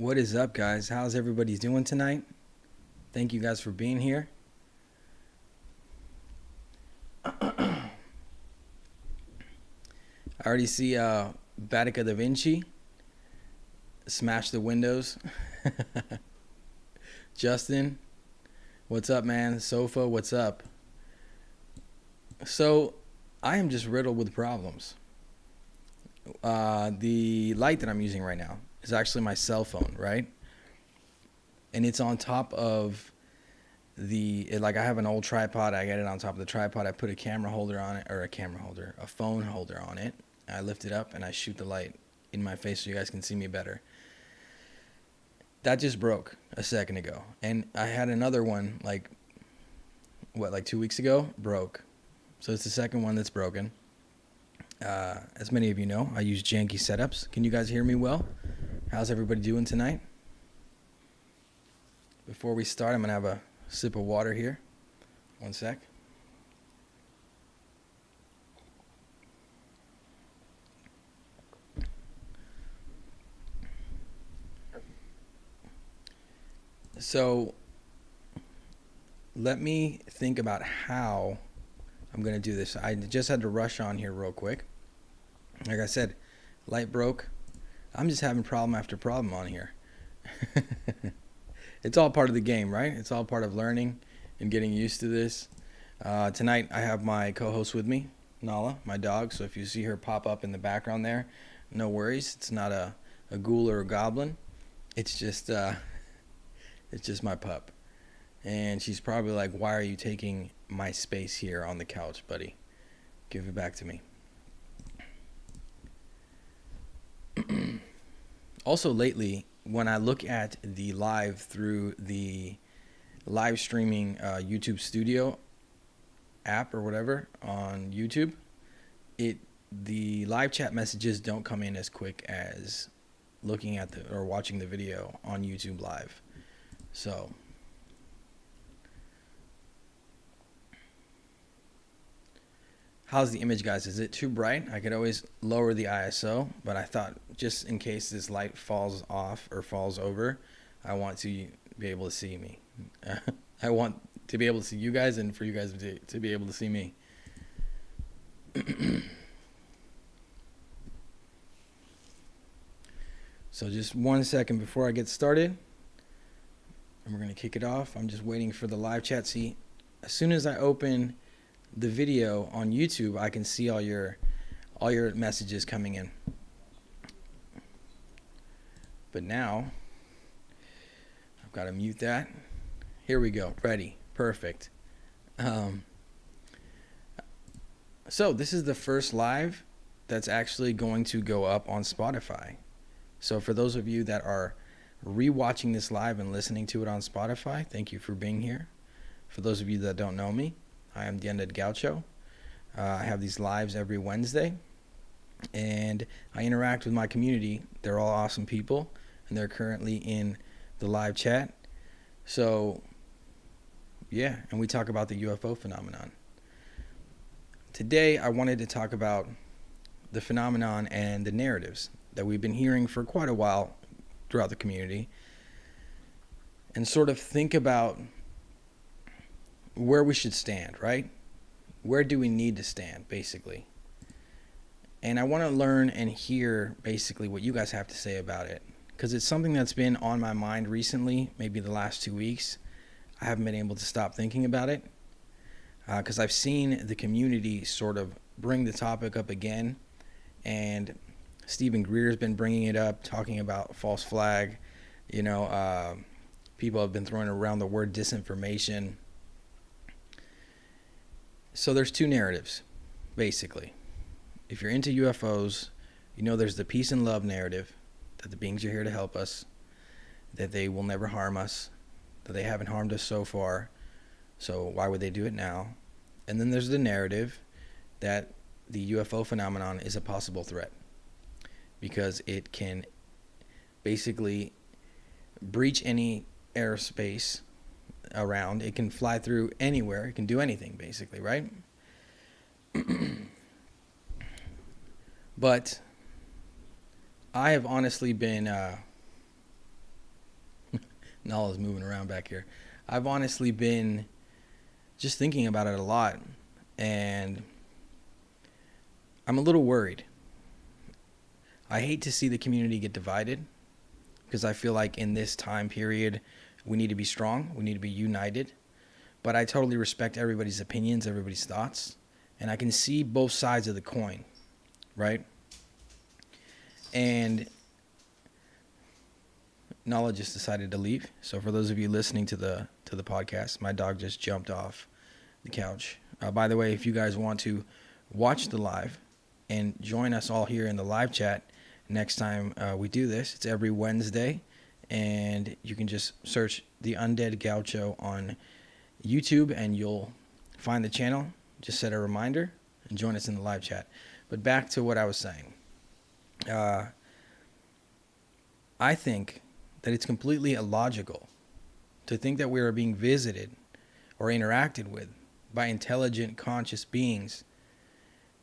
What is up, guys? How's everybody doing tonight? Thank you guys for being here. I already see Batica Da Vinci smash the windows. Justin, what's up, man? Sofa, what's up? So, I am just riddled with problems. The light that I'm using right now is actually my cell phone, right? And it's on top of I have an old tripod. I get it on top of the tripod. I put a camera holder on it, or a phone holder on it. I lift it up and I shoot the light in my face so you guys can see me better. That just broke a second ago. And I had another one like 2 weeks ago, broke. So it's the second one that's broken. As many of you know, I use janky setups. Can you guys hear me well? How's everybody doing tonight? Before we start, I'm going to have a sip of water here. One sec. So let me think about how I'm going to do this. I just had to rush on here real quick. Like I said, light broke. I'm just having problem after problem on here. It's all part of the game, right? It's all part of learning and getting used to this. Tonight I have my co-host with me, Nala, my dog. So if you see her pop up in the background there, no worries. It's not a ghoul or a goblin. It's just my pup. And she's probably like, why are you taking my space here on the couch, buddy? Give it back to me. Also lately, when I look at the live through the live streaming YouTube Studio app or whatever on YouTube, the live chat messages don't come in as quick as looking at or watching the video on YouTube Live. So how's the image, guys? Is it too bright? I could always lower the ISO, but I thought just in case this light falls off or falls over, I want to be able to see me. I want to be able to see you guys and for you guys to be able to see me. So just 1 second before I get started. And we're going to kick it off. I'm just waiting for the live chat. See, as soon as I open the video on YouTube, I can see all your messages coming in. But now I've got to mute that. Here we go. Ready. Perfect. So this is the first live that's actually going to go up on Spotify. So for those of you that are rewatching this live and listening to it on Spotify, thank you for being here. For those of you that don't know me, I am the Undead Gaucho. I have these lives every Wednesday, and I interact with my community. They're all awesome people, and they're currently in the live chat. So, yeah, and we talk about the UFO phenomenon. Today, I wanted to talk about the phenomenon and the narratives that we've been hearing for quite a while throughout the community, and sort of think about where we should stand, right? Where do we need to stand, basically? And I want to learn and hear basically what you guys have to say about it, because it's something that's been on my mind recently, maybe the last 2 weeks. I haven't been able to stop thinking about it, because I've seen the community sort of bring the topic up again, and Stephen Greer's been bringing it up, talking about false flag. People have been throwing around the word disinformation. So there's two narratives, basically. If you're into UFOs, you know there's the peace and love narrative, that the beings are here to help us, that they will never harm us, that they haven't harmed us so far, so why would they do it now? And then there's the narrative that the UFO phenomenon is a possible threat, because it can basically breach any airspace around. It can fly through anywhere. It can do anything, basically, right? But I have honestly been Nala's moving around back here. I've honestly been just thinking about it a lot, and I'm a little worried. I hate to see the community get divided because I feel like in this time period, we need to be strong. We need to be united. But I totally respect everybody's opinions, everybody's thoughts, and I can see both sides of the coin, right? And Nala just decided to leave. So for those of you listening to the podcast, my dog just jumped off the couch. By the way, if you guys want to watch the live and join us all here in the live chat next time we do this, it's every Wednesday, and you can just search the Undead Gaucho on YouTube and you'll find the channel. Just set a reminder and join us in the live chat. But back to what I was saying. I think that it's completely illogical to think that we are being visited or interacted with by intelligent, conscious beings,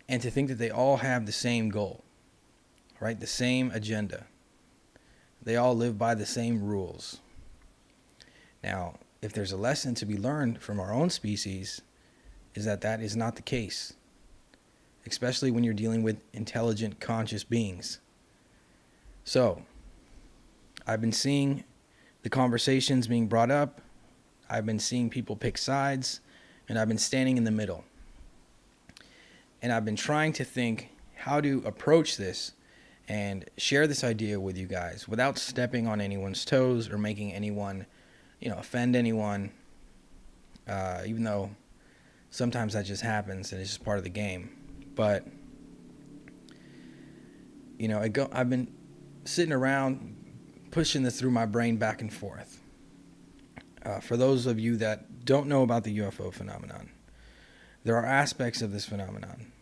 and to think that they all have the same goal, right? The same agenda. They all live by the same rules. Now, if there's a lesson to be learned from our own species, is that that is not the case, especially when you're dealing with intelligent, conscious beings. So, I've been seeing the conversations being brought up. I've been seeing people pick sides, and I've been standing in the middle. And I've been trying to think how to approach this and share this idea with you guys without stepping on anyone's toes or making anyone, offend anyone, even though sometimes that just happens and it's just part of the game. But, I've been sitting around pushing this through my brain back and forth. For those of you that don't know about the UFO phenomenon, there are aspects of this phenomenon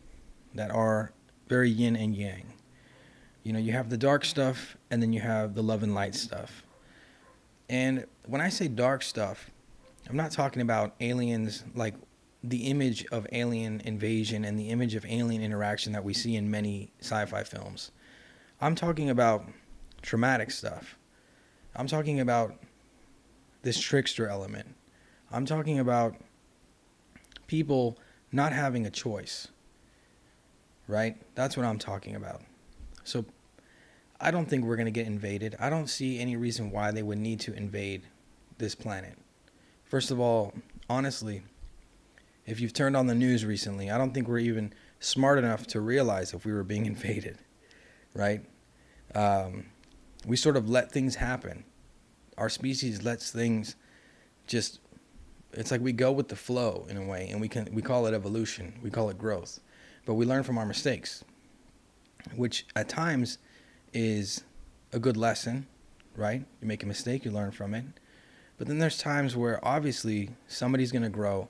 that are very yin and yang. You have the dark stuff, and then you have the love and light stuff. And when I say dark stuff, I'm not talking about aliens, like the image of alien invasion and the image of alien interaction that we see in many sci-fi films. I'm talking about traumatic stuff. I'm talking about this trickster element. I'm talking about people not having a choice, right? That's what I'm talking about. So I don't think we're going to get invaded. I don't see any reason why they would need to invade this planet. First of all, honestly, if you've turned on the news recently, I don't think we're even smart enough to realize if we were being invaded, right? We sort of let things happen. Our species lets things just, it's like we go with the flow in a way, and we call it evolution, we call it growth, but we learn from our mistakes, which at times is a good lesson, right? You make a mistake, you learn from it. But then there's times where obviously somebody's going to grow.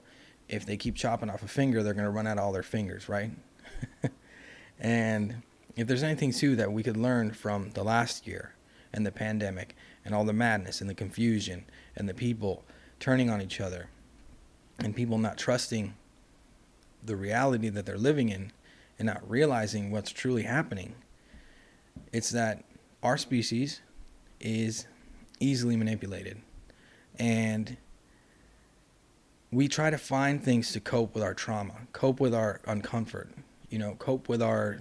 If they keep chopping off a finger, they're going to run out of all their fingers, right? And if there's anything too that we could learn from the last year and the pandemic and all the madness and the confusion and the people turning on each other and people not trusting the reality that they're living in and not realizing what's truly happening, it's that our species is easily manipulated. And we try to find things to cope with our trauma, cope with our uncomfort, cope with our...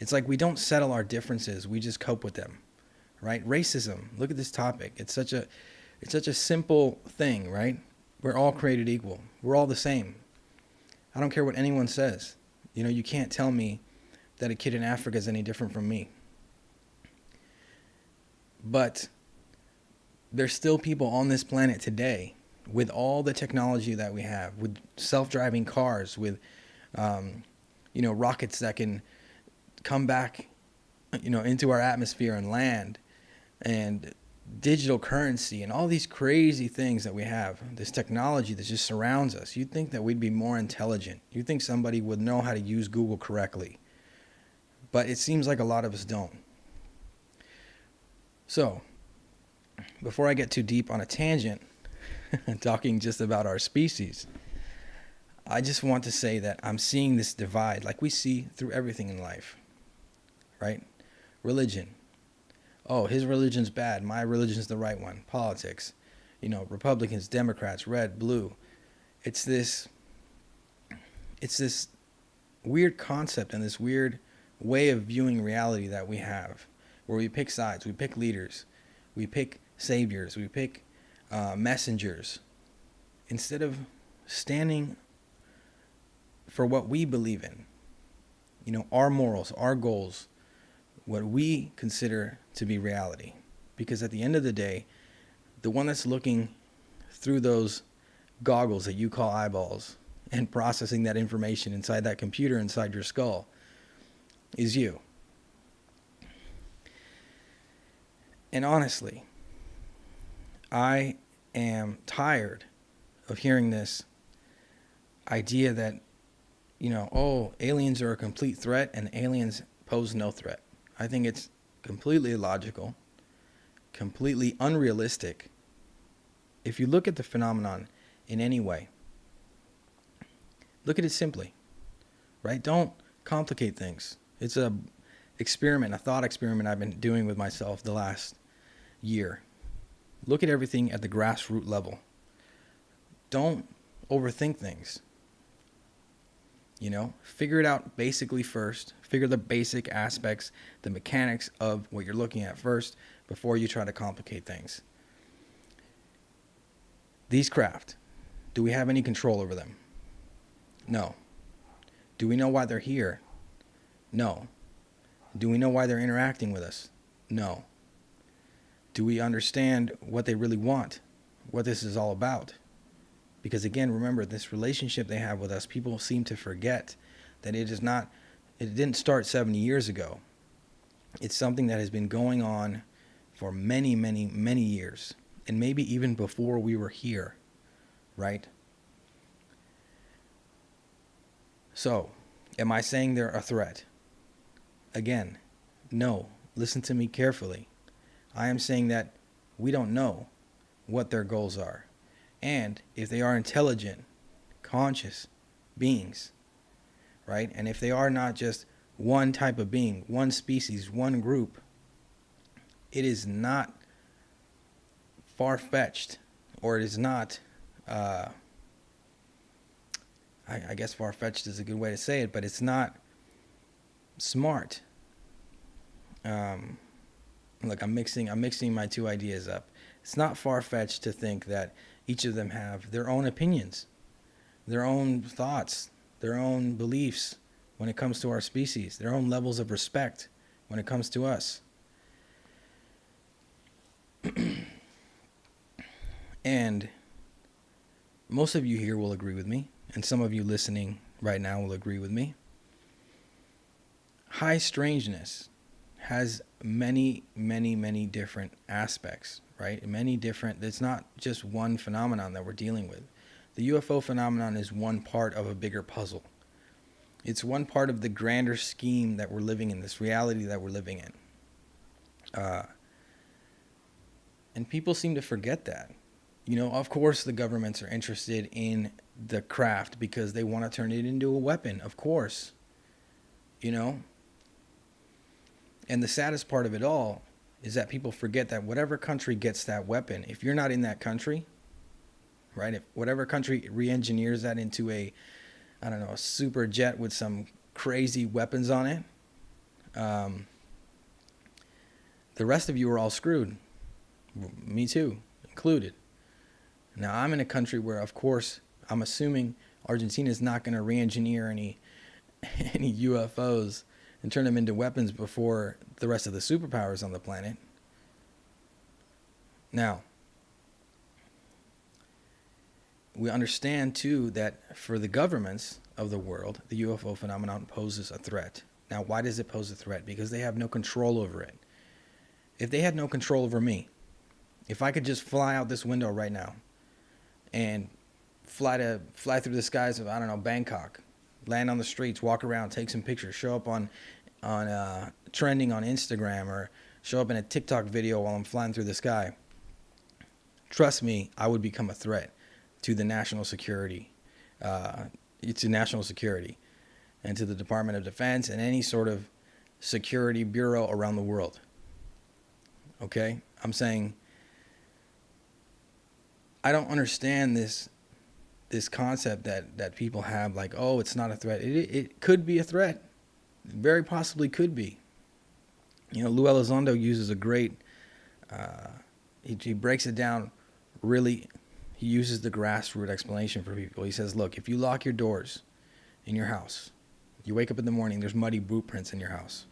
It's like we don't settle our differences, we just cope with them, right? Racism, look at this topic. It's such a simple thing, right? We're all created equal. We're all the same. I don't care what anyone says. You can't tell me that a kid in Africa is any different from me. But there's still people on this planet today with all the technology that we have, with self-driving cars, with, rockets that can come back, into our atmosphere and land, and digital currency and all these crazy things that we have, this technology that just surrounds us. You'd think that we'd be more intelligent. You'd think somebody would know how to use Google correctly. But it seems like a lot of us don't. So, before I get too deep on a tangent, talking just about our species, I just want to say that I'm seeing this divide like we see through everything in life, right? Religion. Oh, his religion's bad. My religion's the right one. Politics. Republicans, Democrats, red, blue. It's this it's this weird concept and this weird way of viewing reality that we have, where we pick sides, we pick leaders, we pick saviors, we pick messengers, instead of standing for what we believe in. Our morals, our goals, what we consider to be reality. Because at the end of the day, the one that's looking through those goggles that you call eyeballs and processing that information inside that computer inside your skull is you. And honestly, I am tired of hearing this idea that, aliens are a complete threat and aliens pose no threat. I think it's completely illogical, completely unrealistic. If you look at the phenomenon in any way, look at it simply, right? Don't complicate things. It's a thought experiment I've been doing with myself the last year. Look at everything at the grassroots level. Don't overthink things. Figure it out basically first. Figure the basic aspects, the mechanics of what you're looking at first before you try to complicate things. These craft, do we have any control over them? No. Do we know why they're here? No. Do we know why they're interacting with us? No. Do we understand what they really want? What this is all about? Because again, remember, this relationship they have with us, people seem to forget that it didn't start 70 years ago. It's something that has been going on for many, many, many years. And maybe even before we were here, right? So, am I saying they're a threat? Again, no. Listen to me carefully. I am saying that we don't know what their goals are. And if they are intelligent, conscious beings, right? And if they are not just one type of being, one species, one group, it is not far-fetched, or it is not, I guess far-fetched is a good way to say it, but it's not smart. Look, I'm mixing my two ideas up. It's not far-fetched to think that each of them have their own opinions, their own thoughts, their own beliefs when it comes to our species, their own levels of respect when it comes to us. And most of you here will agree with me, and some of you listening right now will agree with me. High strangeness has many, many, many different aspects, right? It's not just one phenomenon that we're dealing with. The UFO phenomenon is one part of a bigger puzzle. It's one part of the grander scheme that we're living in, this reality that we're living in. And people seem to forget that. Of course the governments are interested in the craft because they want to turn it into a weapon, of course. And the saddest part of it all is that people forget that whatever country gets that weapon, if you're not in that country, right? If whatever country re-engineers that into a super jet with some crazy weapons on it, the rest of you are all screwed. Me too, included. Now, I'm in a country where, of course, I'm assuming Argentina is not going to re-engineer any UFOs and turn them into weapons before the rest of the superpowers on the planet. Now, we understand, too, that for the governments of the world, the UFO phenomenon poses a threat. Now, why does it pose a threat? Because they have no control over it. If they had no control over me, if I could just fly out this window right now and fly through the skies of, Bangkok, land on the streets, walk around, take some pictures, show up on trending on Instagram, or show up in a TikTok video while I'm flying through the sky, trust me, I would become a threat to the national security, and to the Department of Defense and any sort of security bureau around the world. Okay? I'm saying I don't understand this concept that people have, like, oh, it's not a threat. It could be a threat. It very possibly could be. You know, Lou Elizondo uses a great, he breaks it down really, he uses the grassroots explanation for people. He says, look, if you lock your doors in your house, you wake up in the morning, there's muddy boot prints in your house,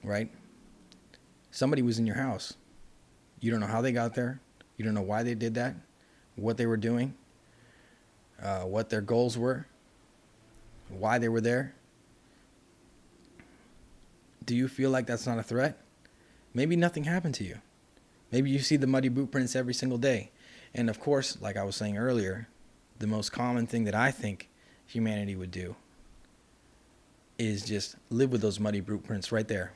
right? Somebody was in your house. You don't know how they got there. You don't know why they did that, what they were doing, what their goals were, why they were there. Do you feel like that's not a threat? Maybe nothing happened to you. Maybe you see the muddy boot prints every single day. And of course, like I was saying earlier, the most common thing that I think humanity would do is just live with those muddy boot prints right there.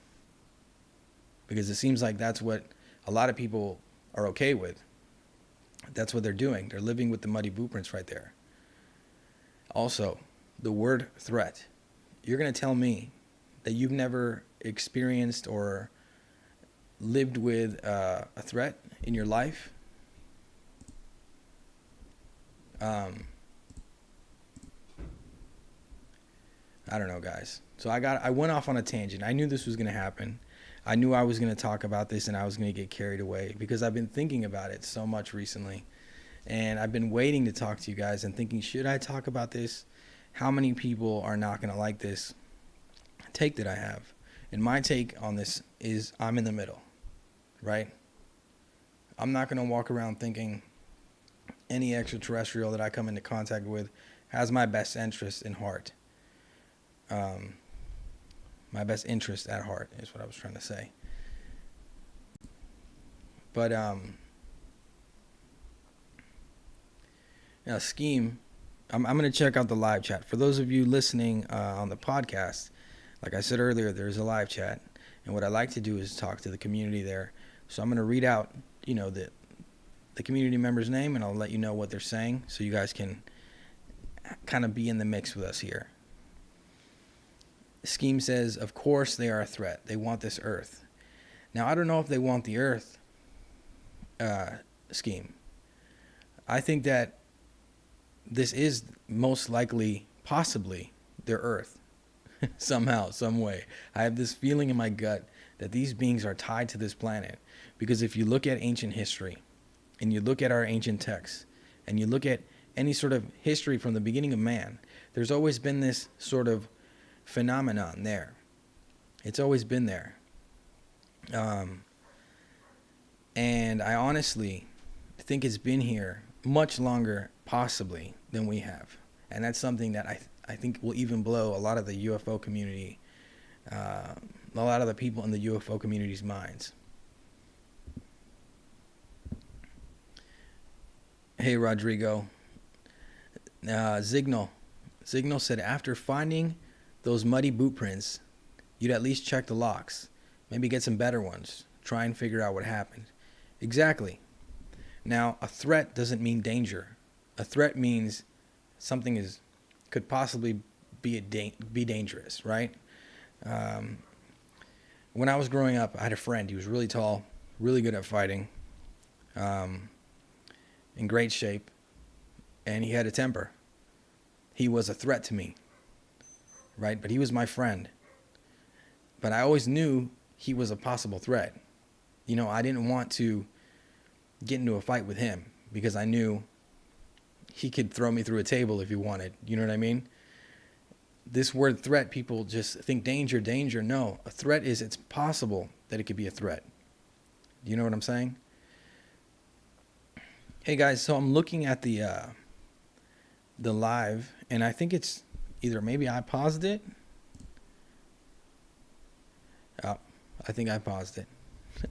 Because it seems like that's what a lot of people are okay with. That's what they're doing. They're living with the muddy boot prints right there. Also, the word threat. You're going to tell me that you've never experienced or lived with a threat in your life? I don't know, guys. So I went off on a tangent. I knew this was going to happen. I knew I was going to talk about this and I was going to get carried away because I've been thinking about it so much recently. And I've been waiting to talk to you guys and thinking, should I talk about this? How many people are not going to like this take that I have? And my take on this is I'm in the middle, right? I'm not going to walk around thinking any extraterrestrial that I come into contact with has my best interest in heart. My best interest at heart is what I was trying to say. But Scheme, I'm going to check out the live chat. For those of you listening on the podcast, like I said earlier, there's a live chat. And what I like to do is talk to the community there. So I'm going to read out, the community member's name, and I'll let you know what they're saying so you guys can kind of be in the mix with us here. Scheme says, of course they are a threat. They want this earth. Now, I don't know if they want the earth, Scheme. I think that this is most likely, possibly, their earth. Somehow, some way. I have this feeling in my gut that these beings are tied to this planet. Because if you look at ancient history, and you look at our ancient texts, and you look at any sort of history from the beginning of man, there's always been this sort of phenomenon there. It's always been there. And I honestly think it's been here much longer, possibly, than we have. And that's something that I think will even blow a lot of the UFO community, a lot of the people in the UFO community's minds. Hey, Rodrigo. Zignal said, after finding those muddy boot prints, you'd at least check the locks. Maybe get some better ones. Try and figure out what happened. Exactly. Now, a threat doesn't mean danger. A threat means something could possibly be dangerous, right? When I was growing up, I had a friend. He was really tall, really good at fighting, in great shape, and he had a temper. He was a threat to me, right? But he was my friend. But I always knew he was a possible threat. I didn't want to get into a fight with him because I knew he could throw me through a table if he wanted. You know what I mean? This word threat, people just think danger. No, a threat is, it's possible that it could be a threat. Do you know what I'm saying? Hey guys, so I'm looking at the live, and I think it's either maybe I paused it. Oh, I think I paused it.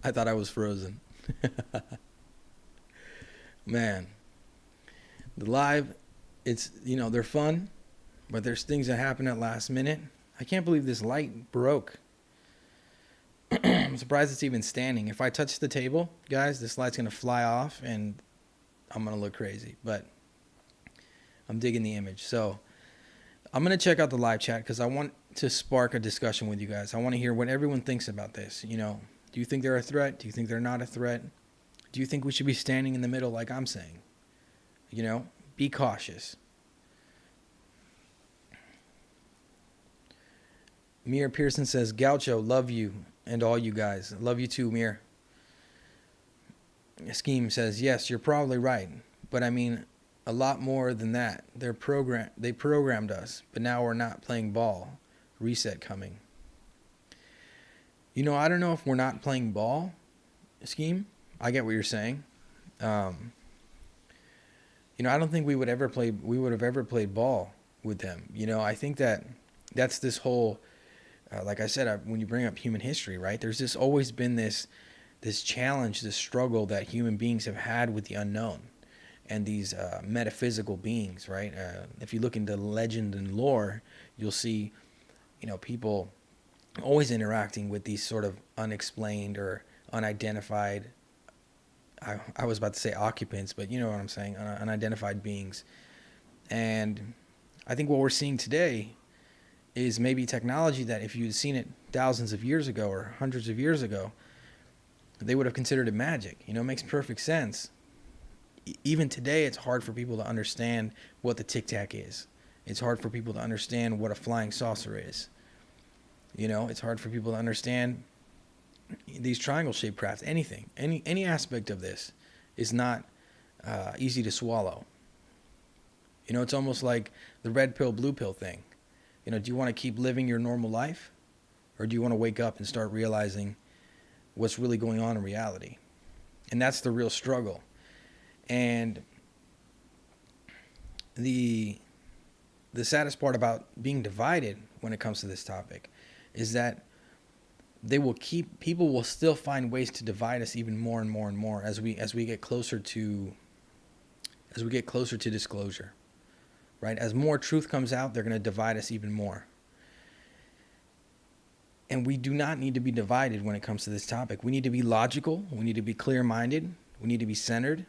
I thought I was frozen. Man, the live, it's, they're fun, but there's things that happen at last minute. I can't believe this light broke. I'm surprised it's even standing. If I touch the table, guys, this light's going to fly off and I'm going to look crazy, but I'm digging the image. So I'm going to check out the live chat because I want to spark a discussion with you guys. I want to hear what everyone thinks about this. Do you think they're a threat? Do you think they're not a threat? Do you think we should be standing in the middle like I'm saying? You know, be cautious. Mir Pearson says, Gaucho, love you and all you guys. Love you too, Mir. Scheme says, yes, you're probably right. But I mean, a lot more than that. They programmed us, but now we're not playing ball. Reset coming. You know, I don't know if we're not playing ball, Scheme. I get what you're saying. You know, I don't think we would have ever played ball with them. You know, I think that's this whole, like I said, when you bring up human history, right? There's always been this challenge, this struggle that human beings have had with the unknown and these metaphysical beings, right? If you look into legend and lore, you'll see, you know, people always interacting with these sort of unexplained or unidentified, I was about to say occupants, but you know what I'm saying, unidentified beings. And I think what we're seeing today is maybe technology that if you'd seen it thousands of years ago or hundreds of years ago, they would have considered it magic. You know, it makes perfect sense. Even today, it's hard for people to understand what the Tic Tac is. It's hard for people to understand what a flying saucer is. You know, it's hard for people to understand these triangle-shaped crafts. Anything, any aspect of this is not easy to swallow. You know, it's almost like the red pill, blue pill thing. You know, do you want to keep living your normal life, or do you want to wake up and start realizing what's really going on in reality? And that's the real struggle. And the saddest part about being divided when it comes to this topic is that people will still find ways to divide us even more and more and more as we get closer to disclosure, right? As more truth comes out, they're going to divide us even more. And we do not need to be divided when it comes to this topic. We need to be logical. We need to be clear-minded. We need to be centered.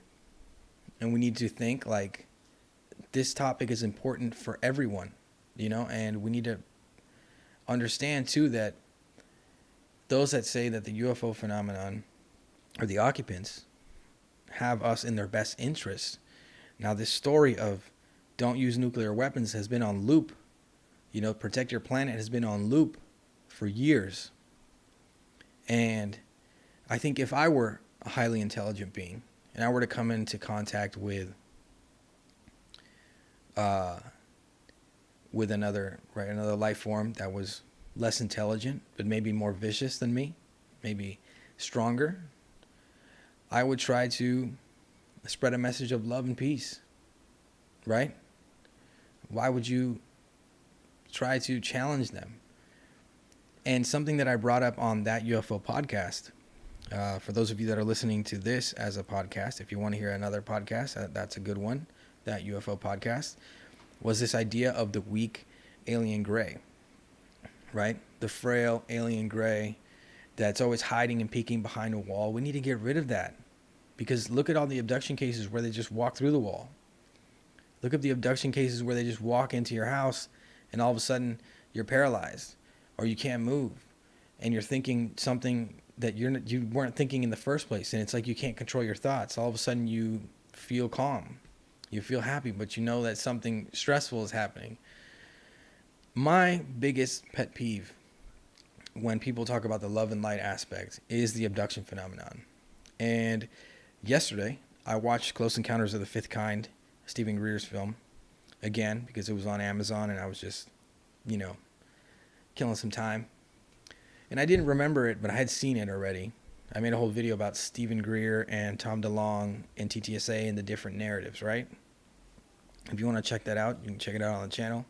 And we need to think like this topic is important for everyone, you know, and we need to understand too that those that say that the UFO phenomenon or the occupants have us in their best interests. Now, this story of don't use nuclear weapons has been on loop. You know, protect your planet has been on loop for years. And I think if I were a highly intelligent being and I were to come into contact with another life form that was less intelligent, but maybe more vicious than me, maybe stronger, I would try to spread a message of love and peace, right? Why would you try to challenge them? And something that I brought up on that UFO podcast, for those of you that are listening to this as a podcast, if you want to hear another podcast, that's a good one, that UFO podcast, was this idea of the weak alien gray, right? The frail alien gray that's always hiding and peeking behind a wall. We need to get rid of that, because look at all the abduction cases where they just walk through the wall. Look at the abduction cases where they just walk into your house and all of a sudden you're paralyzed or you can't move and you're thinking something that you weren't thinking in the first place, and it's like you can't control your thoughts. All of a sudden you feel calm, you feel happy, but you know that something stressful is happening. My biggest pet peeve when people talk about the love and light aspect is the abduction phenomenon. And yesterday I watched Close Encounters of the Fifth Kind, Stephen Greer's film, again because it was on Amazon and I was just, you know, killing some time. And I didn't remember it, but I had seen it already. I made a whole video about Stephen Greer and Tom DeLonge and TTSA and the different narratives, right? If you want to check that out, you can check it out on the channel.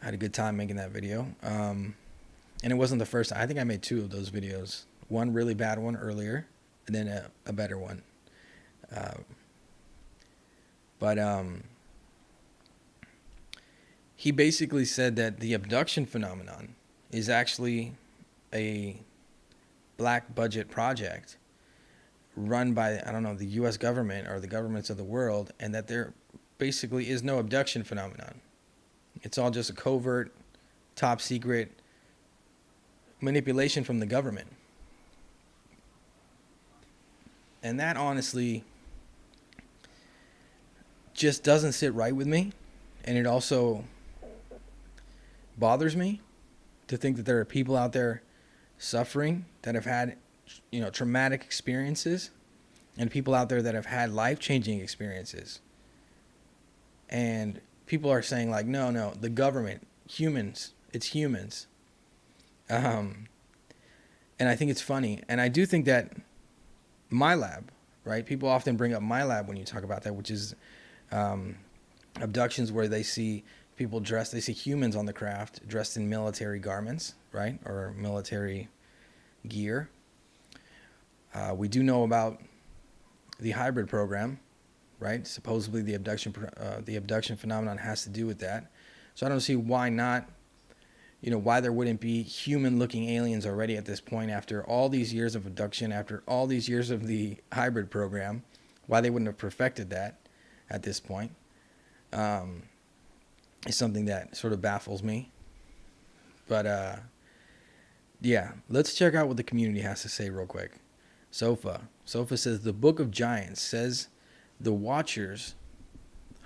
I had a good time making that video. And it wasn't the first time. I think I made 2 of those videos. One really bad one earlier, and then a better one. But he basically said that the abduction phenomenon is actually a black budget project run by, I don't know, the U.S. government or the governments of the world, and that there basically is no abduction phenomenon. It's all just a covert, top secret manipulation from the government. And that honestly just doesn't sit right with me. And it also bothers me to think that there are people out there suffering that have had, traumatic experiences, and people out there that have had life-changing experiences. And people are saying like, no, the government, humans, it's humans. And I think it's funny. And I do think that my lab, right? People often bring up my lab when you talk about that, which is abductions where they see people dressed, they see humans on the craft dressed in military garments, right? Or military gear. We do know about the hybrid program, right? Supposedly the abduction phenomenon has to do with that. So I don't see why not, why there wouldn't be human-looking aliens already at this point after all these years of abduction, after all these years of the hybrid program, why they wouldn't have perfected that at this point. Is something that sort of baffles me. But yeah, let's check out what the community has to say real quick. Sofa says the Book of Giants says the Watchers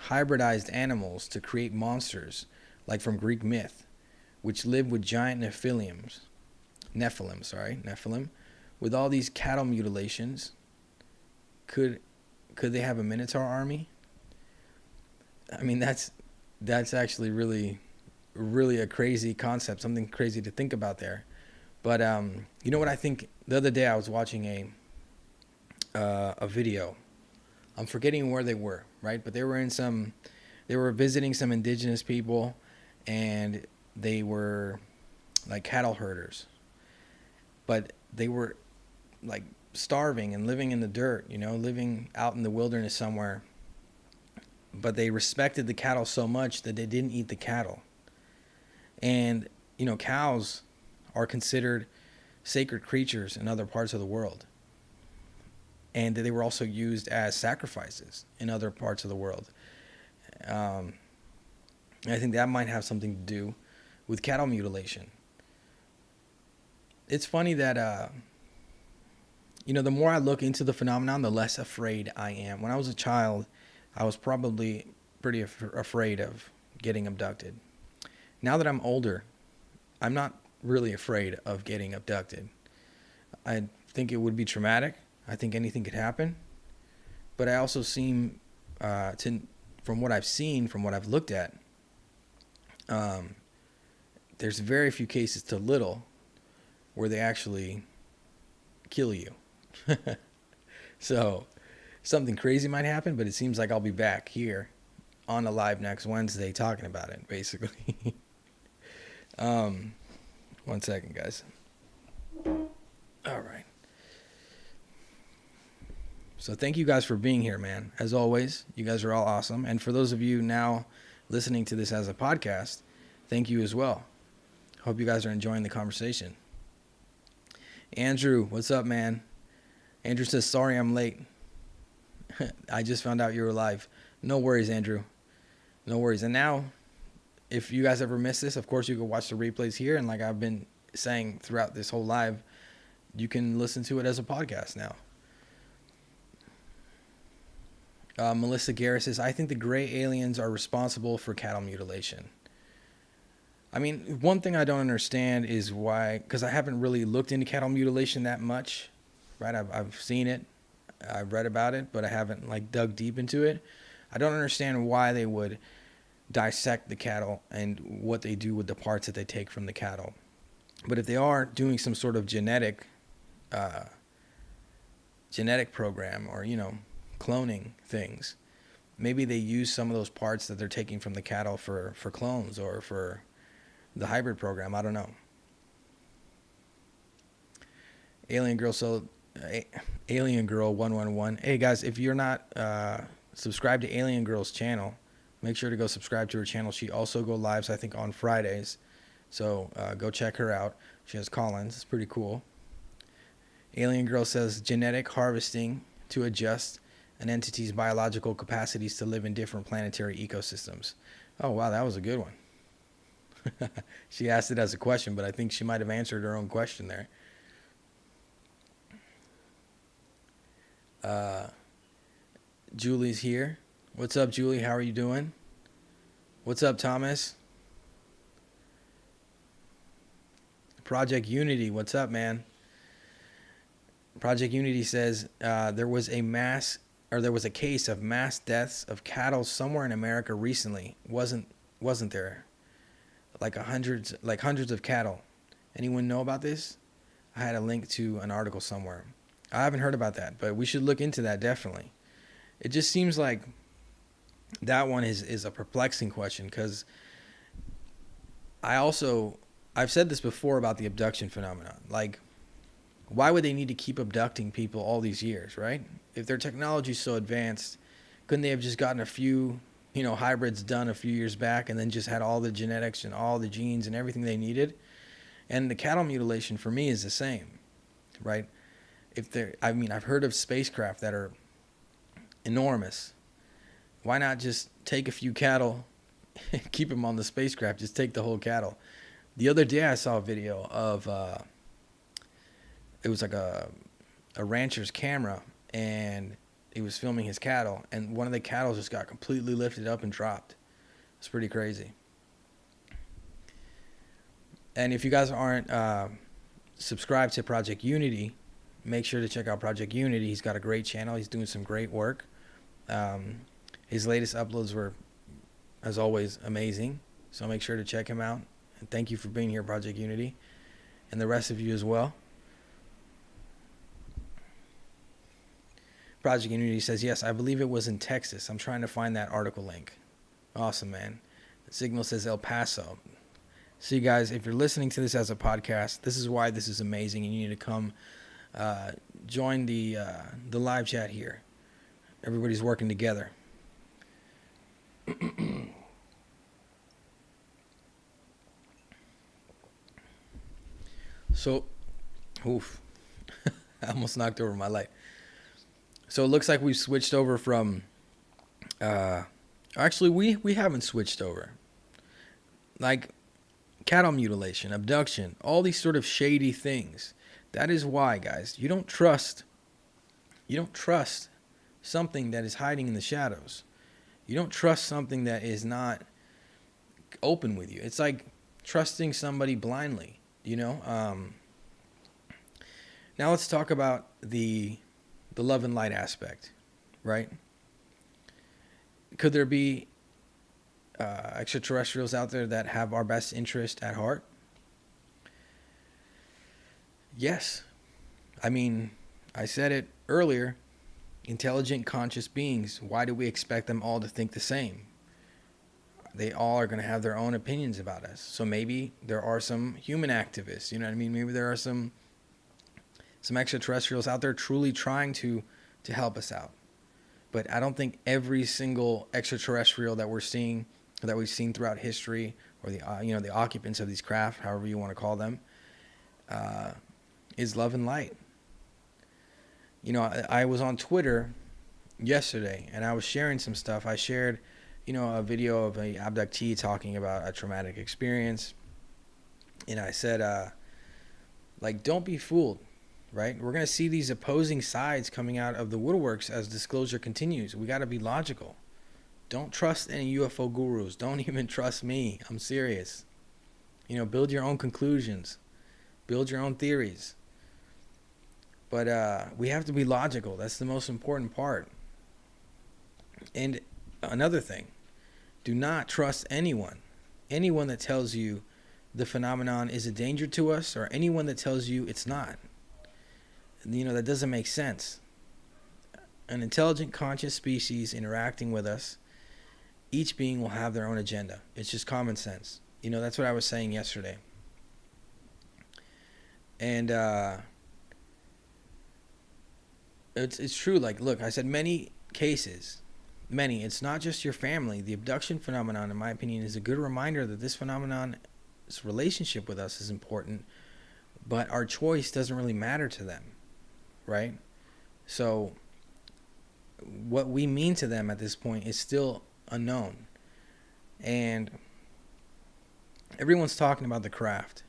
hybridized animals to create monsters like from Greek myth, which live with giant Nephilim, with all these cattle mutilations. Could they have a Minotaur army? I mean, that's actually really, really a crazy concept, something crazy to think about there. But you know what I think? The other day I was watching a video. I'm forgetting where they were, right? But they were visiting some indigenous people, and they were like cattle herders. But they were like starving and living in the dirt, living out in the wilderness somewhere. But they respected the cattle so much that they didn't eat the cattle. And, cows are considered sacred creatures in other parts of the world. And they were also used as sacrifices in other parts of the world. I think that might have something to do with cattle mutilation. It's funny that, the more I look into the phenomenon, the less afraid I am. When I was a child, I was probably pretty afraid of getting abducted. Now that I'm older, I'm not really afraid of getting abducted. I think it would be traumatic. I think anything could happen. But I also seem from what I've seen, from what I've looked at, there's very few cases to little where they actually kill you. So something crazy might happen, but it seems like I'll be back here on the live next Wednesday talking about it, basically. 1 second, guys. All right. So thank you guys for being here, man. As always, you guys are all awesome. And for those of you now listening to this as a podcast, thank you as well. Hope you guys are enjoying the conversation. Andrew, what's up, man? Andrew says, sorry I'm late. I just found out you were live. No worries, Andrew. No worries. And now, if you guys ever miss this, of course, you can watch the replays here. And like I've been saying throughout this whole live, you can listen to it as a podcast now. Melissa Garris says, I think the gray aliens are responsible for cattle mutilation. I mean, one thing I don't understand is why, because I haven't really looked into cattle mutilation that much, right? I've seen it. I've read about it, but I haven't like dug deep into it. I don't understand why they would dissect the cattle and what they do with the parts that they take from the cattle. But if they are doing some sort of genetic program or, cloning things, maybe they use some of those parts that they're taking from the cattle for clones or for the hybrid program. I don't know. Alien Girl 111. Hey guys, if you're not subscribed to Alien Girl's channel, make sure to go subscribe to her channel. She also go lives, I think, on Fridays. So go check her out. She has call-ins. It's pretty cool. Alien Girl says genetic harvesting to adjust an entity's biological capacities to live in different planetary ecosystems. Oh, wow, that was a good one. She asked it as a question, but I think she might have answered her own question there. Uh, Julie's here. What's up, Julie? How are you doing? What's up, Thomas? Project Unity. What's up, man? Project Unity says there was a case of mass deaths of cattle somewhere in America recently. Wasn't there? Hundreds of cattle. Anyone know about this? I had a link to an article somewhere. I haven't heard about that, but we should look into that definitely. It just seems like that one is a perplexing question, because I've said this before about the abduction phenomenon. Like, why would they need to keep abducting people all these years, right? If their technology is so advanced, couldn't they have just gotten a few, hybrids done a few years back and then just had all the genetics and all the genes and everything they needed? And the cattle mutilation for me is the same, right? I've heard of spacecraft that are enormous. Why not just take a few cattle and keep them on the spacecraft? Just take the whole cattle. The other day I saw a video of it was like a rancher's camera, and he was filming his cattle, and one of the cattle just got completely lifted up and dropped. It's pretty crazy. And if you guys aren't subscribed to Project Unity, make sure to check out Project Unity. He's got a great channel. He's doing some great work. His latest uploads were, as always, amazing. So make sure to check him out. And thank you for being here, Project Unity, and the rest of you as well. Project Unity says, yes, I believe it was in Texas. I'm trying to find that article link. Awesome, man. The Signal says El Paso. So you guys, if you're listening to this as a podcast, this is why this is amazing. You need to come join the live chat here. Everybody's working together. So, I almost knocked over my light. So it looks like we've switched over from, actually we haven't switched over. Like cattle mutilation, abduction, all these sort of shady things. That is why, guys, you don't trust something that is hiding in the shadows. You don't trust something that is not open with you. It's like trusting somebody blindly, Now let's talk about the love and light aspect, right? Could there be extraterrestrials out there that have our best interest at heart? Yes. I mean, I said it earlier. Intelligent, conscious beings. Why do we expect them all to think the same? They all are going to have their own opinions about us. So maybe there are some human activists, you know what I mean? Maybe there are some extraterrestrials out there truly trying to help us out. But I don't think every single extraterrestrial that we've seen throughout history, or the occupants of these craft, however you want to call them, is love and light. I was on Twitter yesterday and I was sharing some stuff. I shared, a video of an abductee talking about a traumatic experience. And I said, don't be fooled, right? We're going to see these opposing sides coming out of the woodworks as disclosure continues. We got to be logical. Don't trust any UFO gurus. Don't even trust me. I'm serious. Build your own conclusions. Build your own theories. But we have to be logical. That's the most important part. And another thing, do not trust anyone that tells you the phenomenon is a danger to us, or anyone that tells you it's not. That doesn't make sense. An intelligent, conscious species interacting with us, each being will have their own agenda. It's just common sense. That's what I was saying yesterday. And it's true. Like, look, I said many cases. It's not just your family. The abduction phenomenon, in my opinion, is a good reminder that this phenomenon's relationship with us is important, but our choice doesn't really matter to them, right? So what we mean to them at this point is still unknown. And everyone's talking about the craft.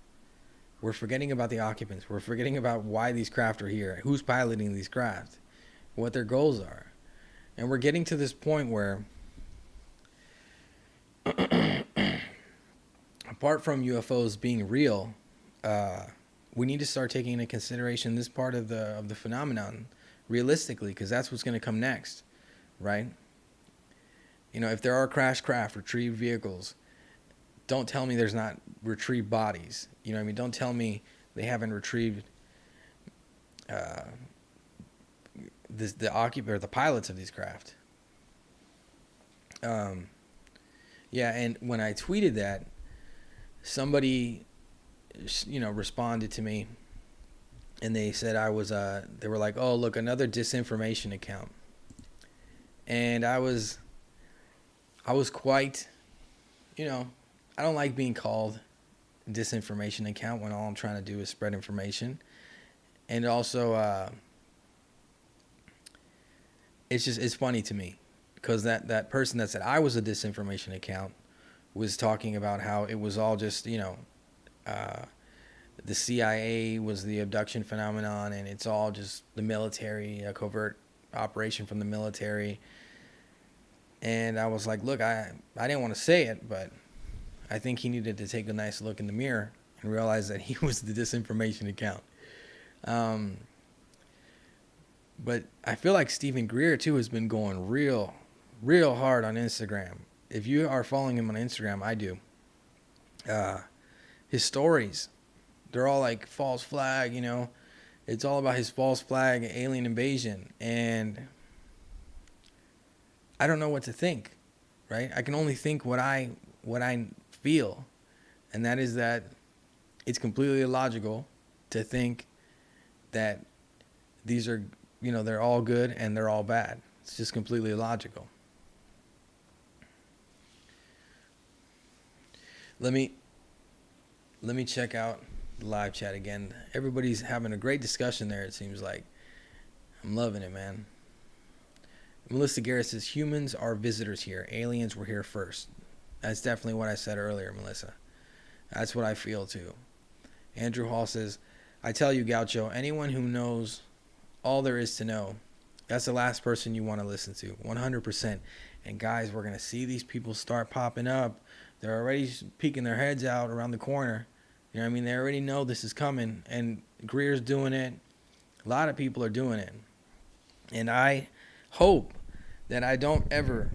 We're forgetting about the occupants. We're forgetting about why these craft are here, who's piloting these craft. what their goals are. And we're getting to this point where, apart from UFOs being real, we need to start taking into consideration this part of the phenomenon realistically, because that's what's going to come next, right? You know, if there are crash craft, retrieved vehicles, don't tell me there's not retrieved bodies. You know what I mean? Don't tell me they haven't retrieved the occupant or the pilots of these craft. Yeah, and when I tweeted that, somebody, responded to me, and they said they were like, "Oh, look, another disinformation account," and I was quite, I don't like being called disinformation account when all I'm trying to do is spread information, and also, it's funny to me because that person that said I was a disinformation account was talking about how it was all just, the CIA was the abduction phenomenon, and it's all just the military, a covert operation from the military. And I was like, look, I didn't want to say it, but I think he needed to take a nice look in the mirror and realize that he was the disinformation account. But I feel like Stephen Greer, too, has been going real hard on Instagram. If you are following him on Instagram, I do. His stories, they're all like false flag, It's all about his false flag alien invasion. And I don't know what to think, right? I can only think what I feel. And that is that it's completely illogical to think that these are, they're all good and they're all bad. It's just completely illogical. Let me check out the live chat again. Everybody's having a great discussion there, it seems like. I'm loving it, man. Melissa Garrett says, humans are visitors here. Aliens were here first. That's definitely what I said earlier, Melissa. That's what I feel, too. Andrew Hall says, I tell you, Gaucho, anyone who knows all there is to know, that's the last person you want to listen to, 100%. And guys, we're going to see these people start popping up. They're already peeking their heads out around the corner. You know what I mean? They already know this is coming. And Greer's doing it. A lot of people are doing it. And I hope that I don't ever,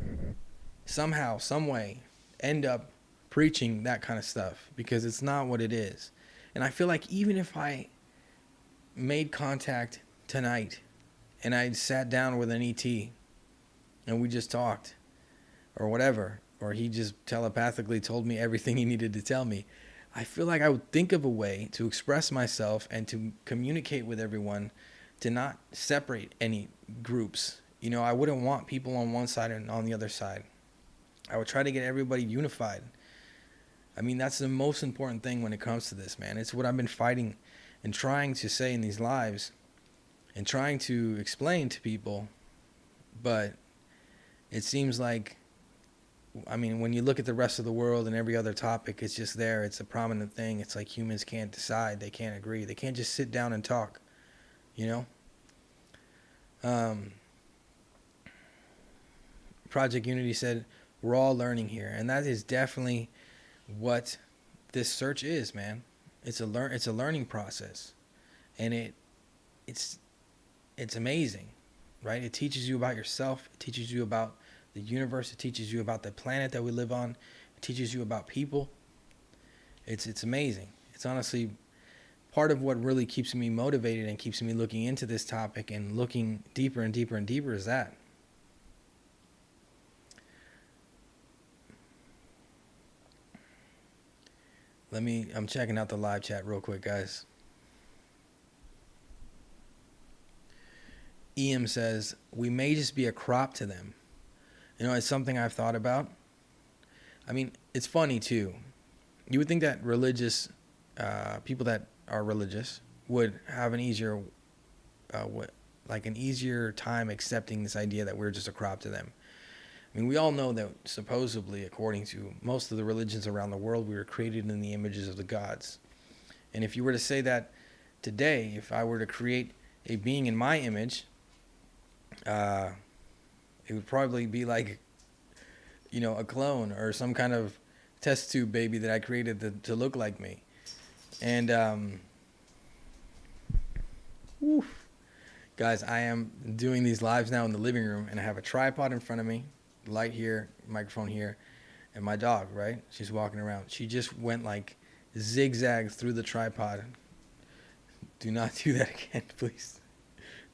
somehow, some way, end up preaching that kind of stuff. Because it's not what it is. And I feel like even if I made contact tonight and I sat down with an ET and we just talked or whatever, or he just telepathically told me everything he needed to tell me, I feel like I would think of a way to express myself and to communicate with everyone, to not separate any groups. I wouldn't want people on one side and on the other side. I would try to get everybody unified. I mean, that's the most important thing when it comes to this, man. It's what I've been fighting and trying to say in these lives and trying to explain to people. But it seems like, when you look at the rest of the world and every other topic, it's just there. It's a prominent thing. It's like humans can't decide. They can't agree. They can't just sit down and talk, Project Unity said, we're all learning here. And that is definitely what this search is, man. It's a learning process. And it's amazing, right? It teaches you about yourself. It teaches you about the universe. It teaches you about the planet that we live on. It teaches you about people. It's amazing. It's honestly part of what really keeps me motivated and keeps me looking into this topic and looking deeper and deeper and deeper is that. I'm checking out the live chat real quick, guys. EM says, we may just be a crop to them. It's something I've thought about. It's funny, too. You would think that religious, people that are religious would have an easier time accepting this idea that we're just a crop to them. We all know that supposedly, according to most of the religions around the world, we were created in the images of the gods. And if you were to say that today, if I were to create a being in my image, Uh, it would probably be like, a clone or some kind of test tube baby that I created to look like me. And whew, guys, I am doing these lives now in the living room, and I have a tripod in front of me, light here, microphone here, and my dog, right? She's walking around. She just went like zigzag through the tripod. Do not do that again, please.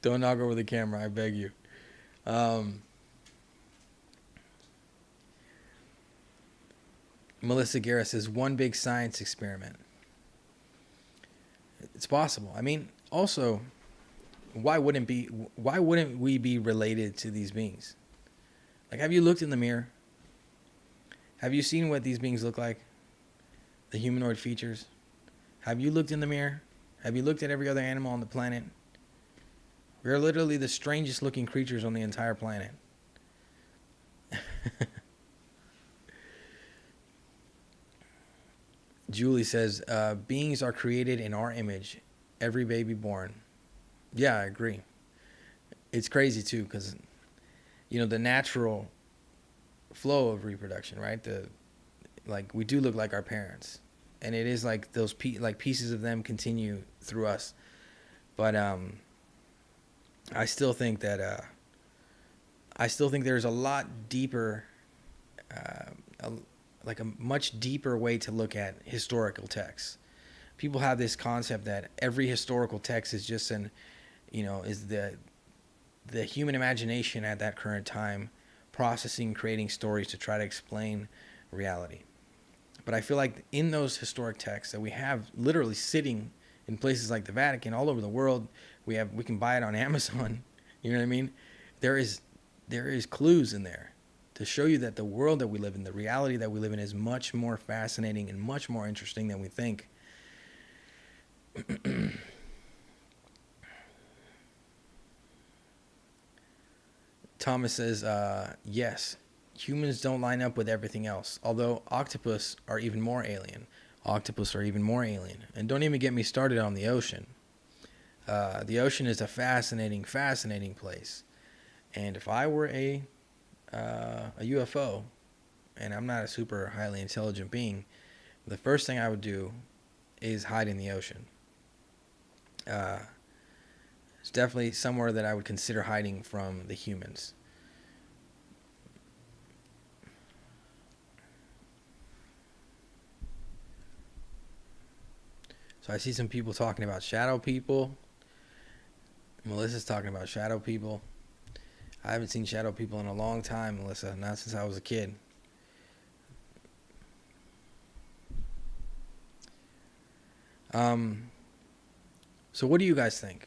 Don't knock over the camera, I beg you. Melissa Guerra says, one big science experiment. It's possible. I mean, also, why wouldn't we be related to these beings? Like, have you looked in the mirror? Have you seen what these beings look like? The humanoid features? Have you looked in the mirror? Have you looked at every other animal on the planet? We're literally the strangest looking creatures on the entire planet. Julie says, beings are created in our image. Every baby born. Yeah, I agree. It's crazy too, because the natural flow of reproduction, right? We do look like our parents, and it is like those pieces of them continue through us. But I still think that there's a lot deeper, a much deeper way to look at historical texts. People have this concept that every historical text is just is the human imagination at that current time processing, creating stories to try to explain reality. But I feel like in those historic texts that we have literally sitting in places like the Vatican all over the world, we can buy it on Amazon. You know what I mean? There is clues in there to show you that the world that we live in, the reality that we live in, is much more fascinating and much more interesting than we think. Thomas says, yes, humans don't line up with everything else, although octopus are even more alien. And don't even get me started on the ocean. The ocean is a fascinating place. And if I were a UFO, and I'm not a super highly intelligent being, the first thing I would do is hide in the ocean. It's definitely somewhere that I would consider hiding from the humans. So I see some people talking about shadow people. Melissa's talking about shadow people. I haven't seen shadow people in a long time, Melissa, not since I was a kid. So what do you guys think?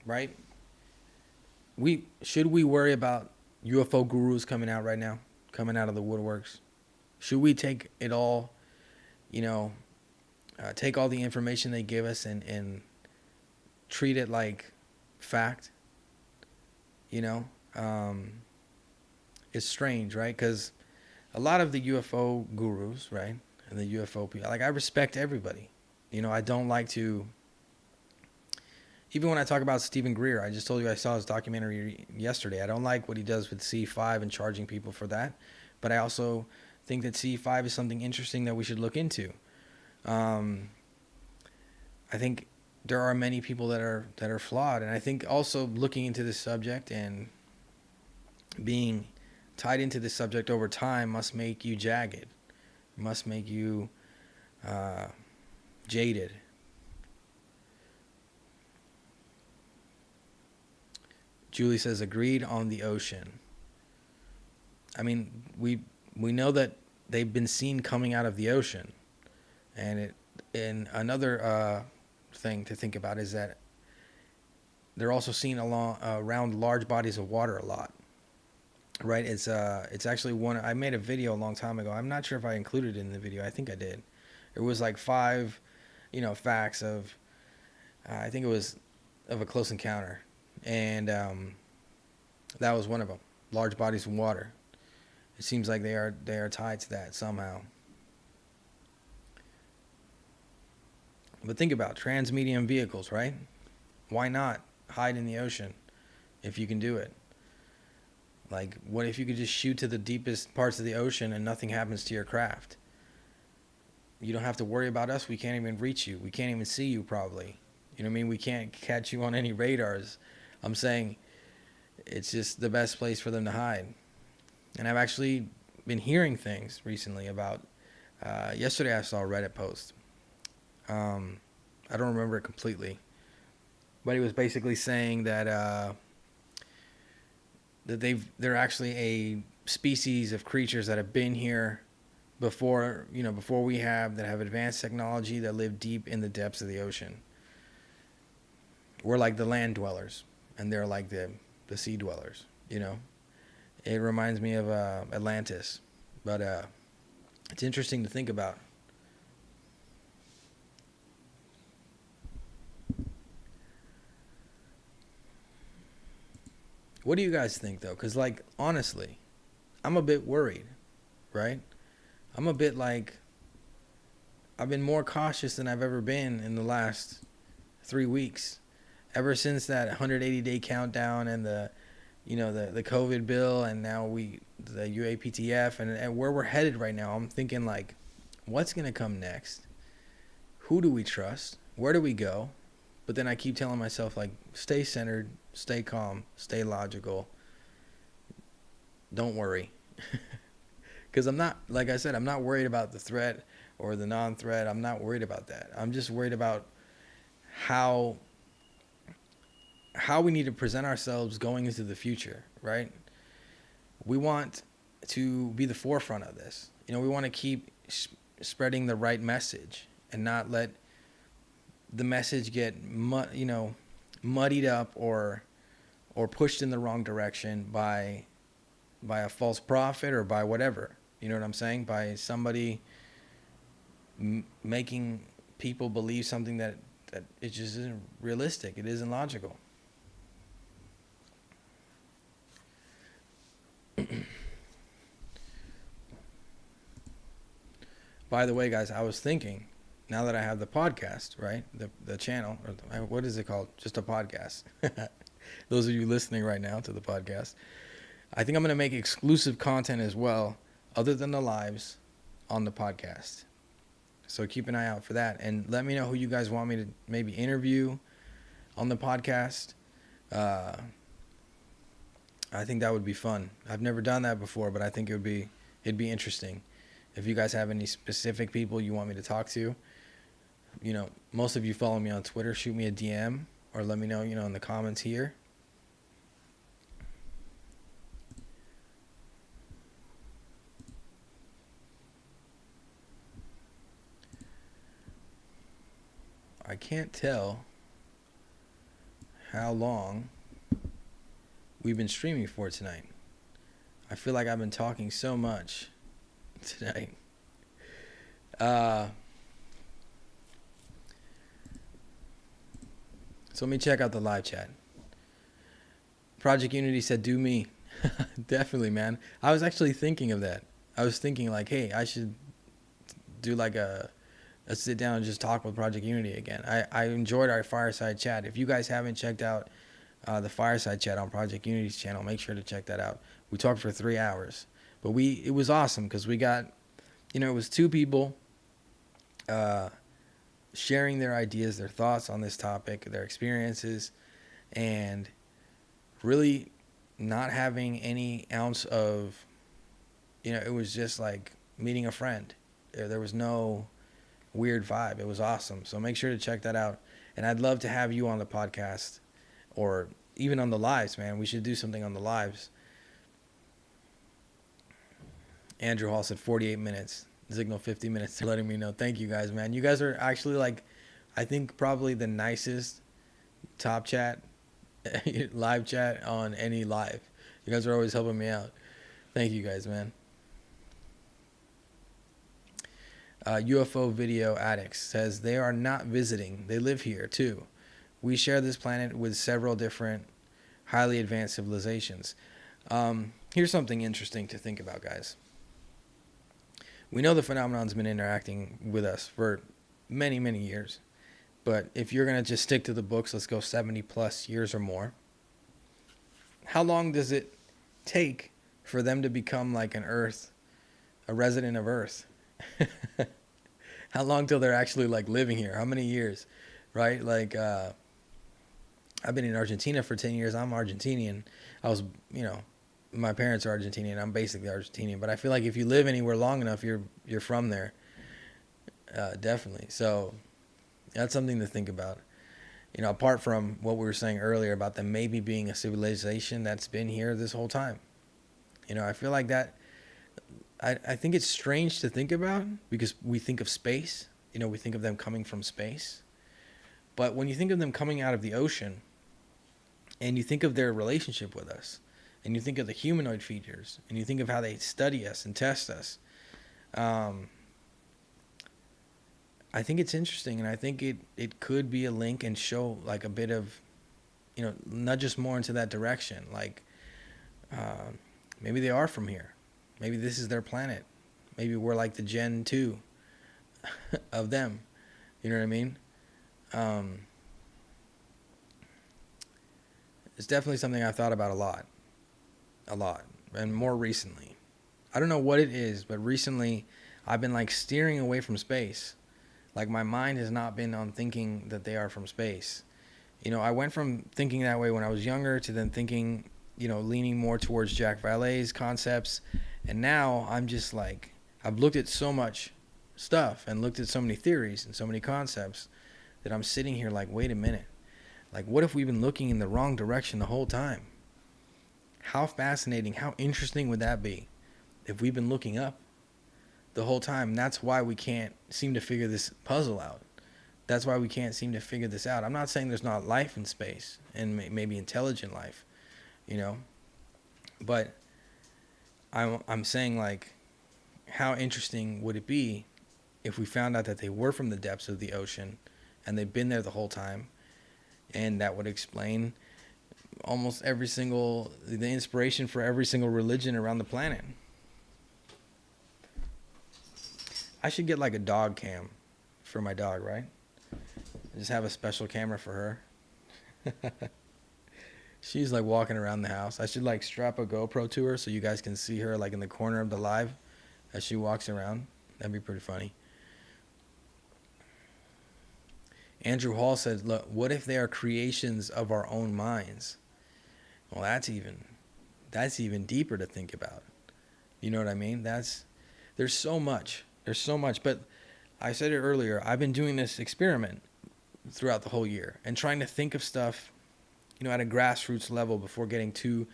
Right? Should we worry about UFO gurus coming out right now, coming out of the woodworks? Should we take it all, take all the information they give us and treat it like fact? It's strange, right? Because a lot of the UFO gurus, right, and the UFO people, I respect everybody. I don't like to. Even when I talk about Stephen Greer, I just told you I saw his documentary yesterday. I don't like what he does with C5 and charging people for that. But I also think that C5 is something interesting that we should look into. I think there are many people that are flawed. And I think also looking into this subject and being tied into this subject over time must make you jagged, must make you jaded. Julie says, agreed on the ocean. I mean, we know that they've been seen coming out of the ocean. And another thing to think about is that they're also seen around large bodies of water a lot. Right? It's actually one. I made a video a long time ago. I'm not sure if I included it in the video. I think I did. It was like 5, facts of, I think it was of a close encounter. And that was one of them. Large bodies of water. It seems like they are tied to that somehow. But think about transmedium vehicles, right? Why not hide in the ocean if you can do it? Like, what if you could just shoot to the deepest parts of the ocean and nothing happens to your craft? You don't have to worry about us. We can't even reach you. We can't even see you, probably. You know what I mean? We can't catch you on any radars. I'm saying it's just the best place for them to hide. And I've actually been hearing things recently about. Yesterday I saw a Reddit post. I don't remember it completely, but he was basically saying that they're actually a species of creatures that have been here before we have, that have advanced technology, that live deep in the depths of the ocean. We're like the land dwellers, and they're like the sea dwellers. It reminds me of Atlantis, but it's interesting to think about. What do you guys think, though? Because, like, honestly, I'm a bit worried, right? I'm a bit like, I've been more cautious than I've ever been in the last 3 weeks. Ever since that 180-day countdown and the COVID bill, and now the UAPTF, and where we're headed right now, I'm thinking, like, what's going to come next? Who do we trust? Where do we go? But then I keep telling myself, like, stay centered, stay calm, stay logical. Don't worry. Because I'm not, like I said, I'm not worried about the threat or the non-threat. I'm not worried about that. I'm just worried about how we need to present ourselves going into the future, right? We want to be the forefront of this. We want to keep spreading the right message and not let the message get muddied up or pushed in the wrong direction by a false prophet or by whatever. You know what I'm saying? By somebody making people believe something that it just isn't realistic. It isn't logical. By the way, guys, I was thinking, now that I have the podcast, right? The channel, or what is it called? Just a podcast. Those of you listening right now to the podcast, I think I'm going to make exclusive content as well, other than the lives, on the podcast. So keep an eye out for that. And let me know who you guys want me to maybe interview on the podcast. I think that would be fun. I've never done that before, but I think it'd be interesting. If you guys have any specific people you want me to talk to, most of you follow me on Twitter, shoot me a DM or let me know, in the comments here. I can't tell how long we've been streaming for tonight. I feel like I've been talking so much tonight. So let me check out the live chat. Project Unity said, do me. Definitely, man. I was actually thinking of that. I was thinking, like, hey, I should do like a sit down and just talk with Project Unity again. I enjoyed our fireside chat. If you guys haven't checked out the fireside chat on Project Unity's channel, make sure to check that out. We talked for 3 hours, but it was awesome because we got, it was 2 people sharing their ideas, their thoughts on this topic, their experiences, and really not having any ounce of, it was just like meeting a friend. There was no weird vibe. It was awesome. So make sure to check that out. And I'd love to have you on the podcast or even on the lives, man. We should do something on the lives. Andrew Hall said 48 minutes. Signal 50 minutes. They're letting me know. Thank you guys, man. You guys are actually, like, I think probably the nicest top chat, live chat on any live. You guys are always helping me out. Thank you guys, man. UFO Video Addicts says they are not visiting. They live here, too. We share this planet with several different highly advanced civilizations. Here's something interesting to think about, guys. We know the phenomenon's been interacting with us for many, many years. But if you're going to just stick to the books, let's go 70 plus years or more. How long does it take for them to become like a resident of Earth? How long till they're actually like living here? How many years, right? Like, I've been in Argentina for 10 years. I'm Argentinian. I was, my parents are Argentinian. I'm basically Argentinian. But I feel like if you live anywhere long enough, you're from there. Definitely. So that's something to think about. Apart from what we were saying earlier about them maybe being a civilization that's been here this whole time. I feel like that. I think it's strange to think about because we think of space. We think of them coming from space. But when you think of them coming out of the ocean, and you think of their relationship with us, and you think of the humanoid features, and you think of how they study us and test us, I think it's interesting, and I think it could be a link and show like a bit of, nudge us more into that direction. Like, maybe they are from here. Maybe this is their planet. Maybe we're like the Gen 2 of them. You know what I mean? It's definitely something I've thought about a lot, and more recently. I don't know what it is, but recently I've been like steering away from space. Like my mind has not been on thinking that they are from space. I went from thinking that way when I was younger to then thinking, leaning more towards Jack Vallée's concepts. And now I'm just like, I've looked at so much stuff and looked at so many theories and so many concepts that I'm sitting here like, wait a minute. Like, what if we've been looking in the wrong direction the whole time? How fascinating, how interesting would that be if we've been looking up the whole time? And that's why we can't seem to figure this puzzle out. That's why we can't seem to figure this out. I'm not saying there's not life in space and maybe intelligent life, but I'm saying, like, how interesting would it be if we found out that they were from the depths of the ocean and they've been there the whole time? And that would explain almost the inspiration for every single religion around the planet. I should get like a dog cam for my dog, right? Just have a special camera for her. She's like walking around the house. I should like strap a GoPro to her so you guys can see her like in the corner of the live as she walks around. That'd be pretty funny. Andrew Hall said, look, what if they are creations of our own minds? Well, that's even deeper to think about. You know what I mean? There's so much. But I said it earlier, I've been doing this experiment throughout the whole year and trying to think of stuff, at a grassroots level before getting too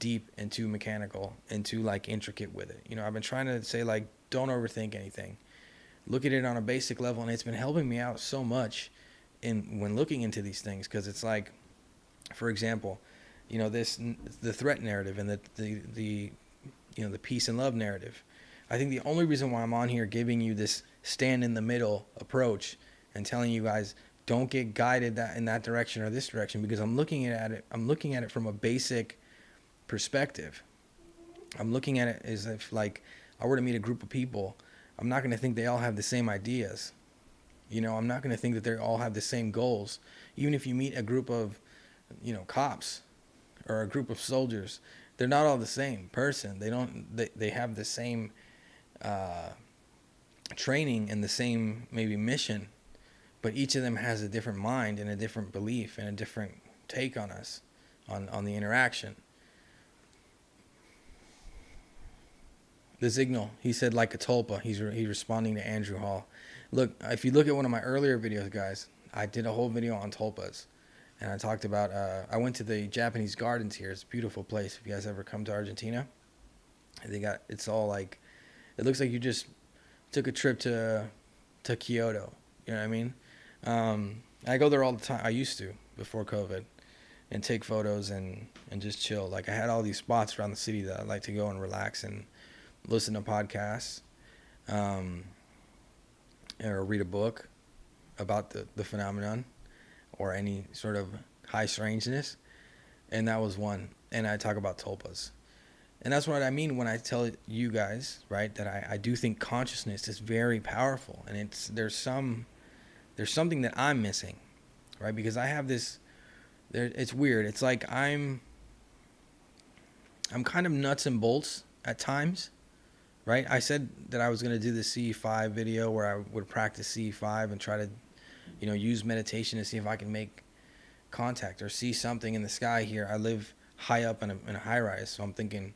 deep and too mechanical and too like intricate with it. I've been trying to say like, don't overthink anything. Look at it on a basic level, and it's been helping me out so much when looking into these things, because it's like, for example, the threat narrative and the peace and love narrative. I think the only reason why I'm on here giving you this stand in the middle approach and telling you guys don't get guided in that direction or this direction, because I'm looking at it from a basic perspective. I'm looking at it as if like I were to meet a group of people, I'm not going to think they all have the same ideas. I'm not going to think that they all have the same goals. Even if you meet a group of, cops or a group of soldiers, they're not all the same person. They have the same training and the same maybe mission, but each of them has a different mind and a different belief and a different take on us, on the interaction. The signal, he said, like a tulpa. He's responding to Andrew Hall. Look, if you look at one of my earlier videos, guys, I did a whole video on tulpas. And I talked about, I went to the Japanese gardens here. It's a beautiful place. If you guys ever come to Argentina, it's all like, it looks like you just took a trip to Kyoto. You know what I mean? I go there all the time. I used to, before COVID, and take photos and just chill. Like, I had all these spots around the city that I'd like to go and relax and listen to podcasts, or read a book about the phenomenon or any sort of high strangeness. And that was one. And I talk about tulpas. And that's what I mean when I tell you guys, right, that I do think consciousness is very powerful. And there's something that I'm missing, right? Because I have this, it's weird. It's like I'm I'm kind of nuts and bolts at times, right? I said that I was going to do the CE5 video where I would practice CE5 and try to, use meditation to see if I can make contact or see something in the sky here. I live high up in a high rise, so I'm thinking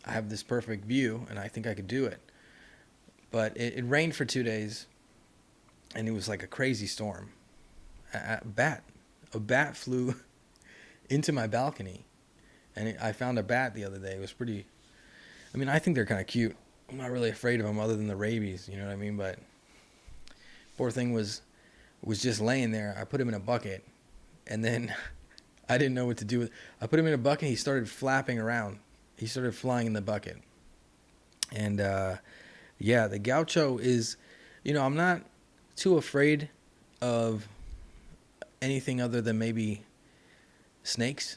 I have this perfect view and I think I could do it. But it rained for 2 days and it was like a crazy storm. A bat flew into my balcony, and I found a bat the other day. It was pretty, I think they're kind of cute. I'm not really afraid of them other than the rabies, you know what I mean? But poor thing was just laying there. I put him in a bucket, and then I didn't know what to do with. I put him in a bucket. He started flapping around. He started flying in the bucket, and the Gaucho is, I'm not too afraid of anything other than maybe snakes.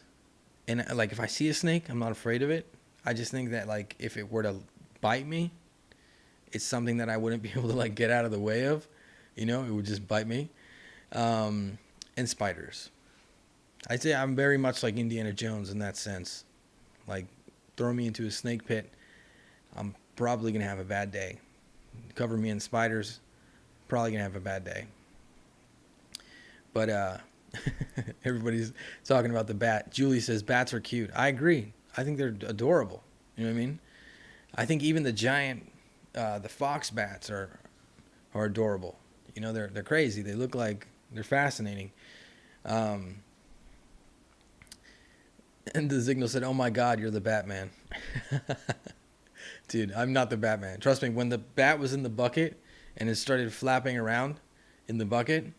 And like if I see a snake, I'm not afraid of it. I just think that like if it were to bite me, it's something that I wouldn't be able to like get out of the way of. It would just bite me. And spiders. I'd say I'm very much like Indiana Jones in that sense. Like throw me into a snake pit, I'm probably going to have a bad day. Cover me in spiders, probably going to have a bad day. But everybody's talking about the bat. Julie says bats are cute. I agree. I think they're adorable. You know what I mean? I think even the giant, the fox bats are adorable. They're crazy. They look like they're fascinating. And the signal said, "Oh my God, you're the Batman." Dude, I'm not the Batman. Trust me. When the bat was in the bucket and it started flapping around in the bucket,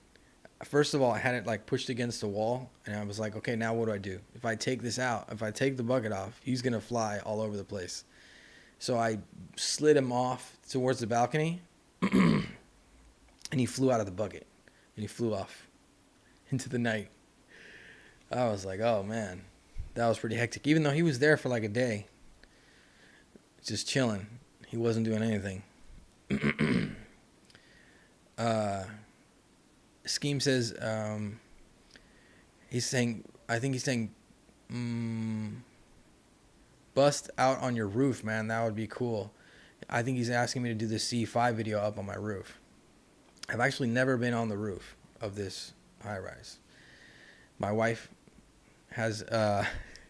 first of all, I had it like pushed against the wall, and I was like, okay, now what do I do? If I take this out, if I take the bucket off, he's going to fly all over the place. So I slid him off towards the balcony, and he flew out of the bucket, and he flew off into the night. I was like, oh, man, that was pretty hectic. Even though he was there for like a day, just chilling. He wasn't doing anything. Scheme says, he's saying, bust out on your roof, man. That would be cool. I think he's asking me to do the C5 video up on my roof. I've actually never been on the roof of this high rise. My wife has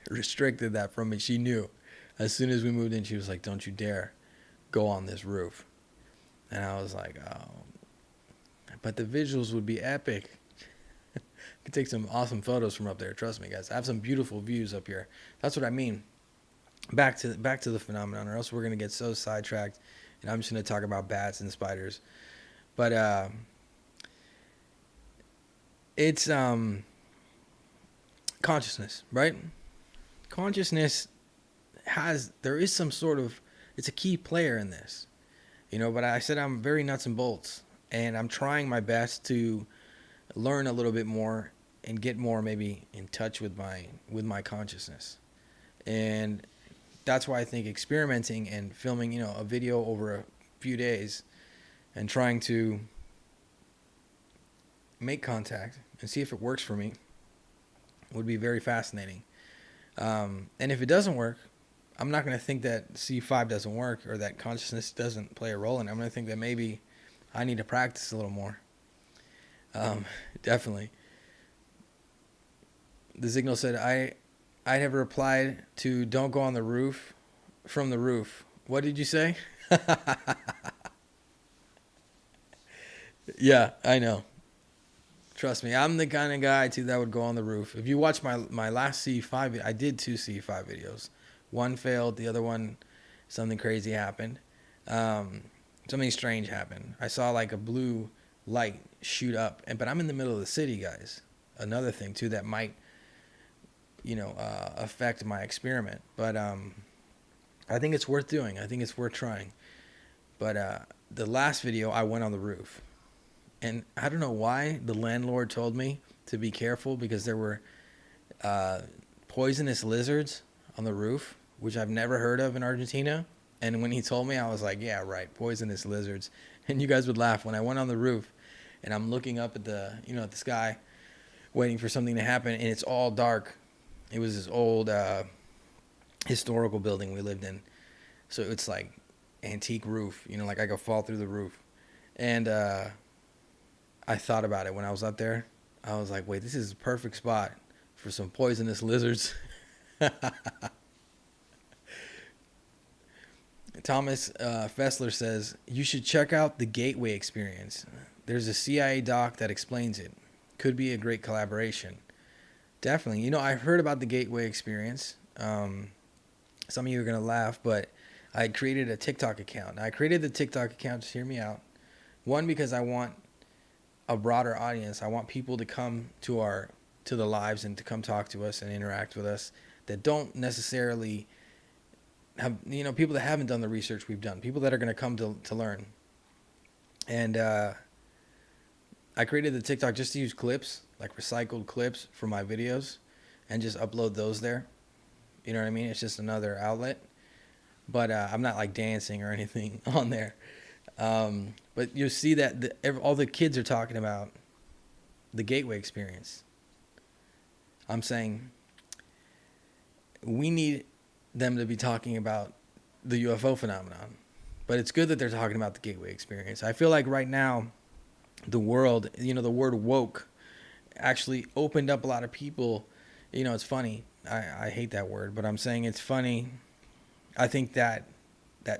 restricted that from me. She knew. As soon as we moved in, she was like, don't you dare go on this roof. And I was like, oh. But the visuals would be epic. I could take some awesome photos from up there. Trust me, guys. I have some beautiful views up here. That's what I mean. Back to the phenomenon, or else we're going to get so sidetracked, and I'm just going to talk about bats and spiders. But it's consciousness, right? Consciousness there is some sort of, it's a key player in this. But I said I'm very nuts and bolts, and I'm trying my best to learn a little bit more and get more maybe in touch with my consciousness. And that's why I think experimenting and filming, a video over a few days and trying to make contact and see if it works for me would be very fascinating. And if it doesn't work, I'm not going to think that C5 doesn't work or that consciousness doesn't play a role in it. I'm going to think that maybe I need to practice a little more. Definitely. The signal said, I have replied to don't go on the roof from the roof. What did you say? Yeah, I know. Trust me, I'm the kind of guy too that would go on the roof. If you watch my last C5, I did 2 C5 videos. One failed, the other one, something crazy happened. Something strange happened. I saw like a blue light shoot up, but I'm in the middle of the city, guys. Another thing too that might, affect my experiment. But I think it's worth doing. I think it's worth trying. But the last video, I went on the roof. And I don't know why the landlord told me to be careful because there were poisonous lizards on the roof, which I've never heard of in Argentina. And when he told me, I was like, yeah, right, poisonous lizards. And you guys would laugh when I went on the roof and I'm looking up at the sky, waiting for something to happen, and it's all dark. It was this old historical building we lived in. So it's like antique roof, like I could fall through the roof. And I thought about it when I was up there. I was like, wait, this is a perfect spot for some poisonous lizards. Thomas Fessler says, you should check out the Gateway Experience. There's a CIA doc that explains it. Could be a great collaboration. Definitely. I heard about the Gateway Experience. Some of you are going to laugh, but I created a TikTok account. Now, I created the TikTok account, just hear me out. One, because I want a broader audience. I want people to come to the lives and to come talk to us and interact with us that don't necessarily have, people that haven't done the research we've done, people that are going to come to learn. And I created the TikTok just to use clips, like recycled clips for my videos, and just upload those there. You know what I mean? It's just another outlet. But I'm not like dancing or anything on there. But you'll see that all the kids are talking about the Gateway Experience. I'm saying we need them to be talking about the UFO phenomenon. But it's good that they're talking about the Gateway Experience. I feel like right now, the world, the word woke actually opened up a lot of people. It's funny. I hate that word, but I'm saying it's funny. I think that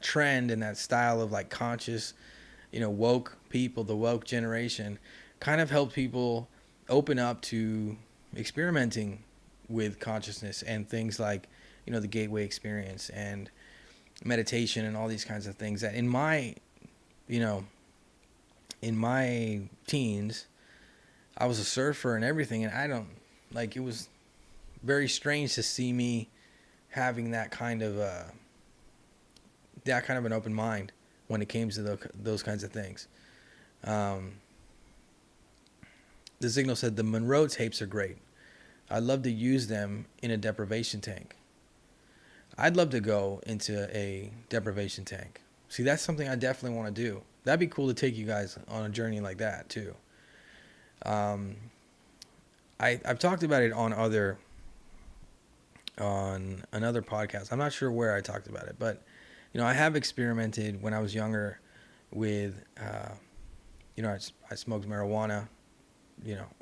trend and that style of like conscious, woke people, the woke generation, kind of helped people open up to experimenting with consciousness and things like, the Gateway Experience and meditation and all these kinds of things that in my teens, I was a surfer and everything, and it was very strange to see me having that kind of an open mind when it came to those kinds of things. The Signal said the Monroe tapes are great. I'd love to use them in a deprivation tank. I'd love to go into a deprivation tank. See, that's something I definitely want to do. That'd be cool to take you guys on a journey like that too. I've talked about it on another podcast. I'm not sure where I talked about it, but I have experimented when I was younger with I smoked marijuana.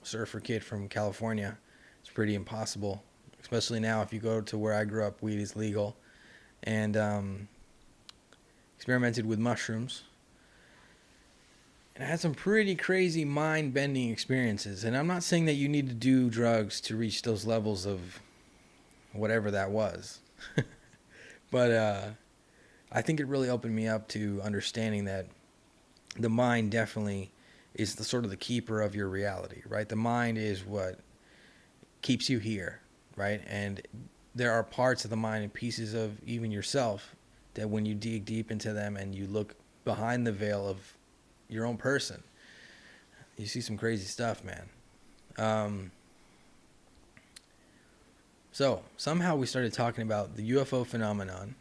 Surfer kid from California. It's pretty impossible, especially now. If you go to where I grew up, weed is legal, and experimented with mushrooms. And I had some pretty crazy mind-bending experiences. And I'm not saying that you need to do drugs to reach those levels of whatever that was. But I think it really opened me up to understanding that the mind definitely is the sort of the keeper of your reality, right? The mind is what keeps you here, right? And there are parts of the mind and pieces of even yourself that when you dig deep into them and you look behind the veil of your own person, you see some crazy stuff, man. So somehow we started talking about the UFO phenomenon,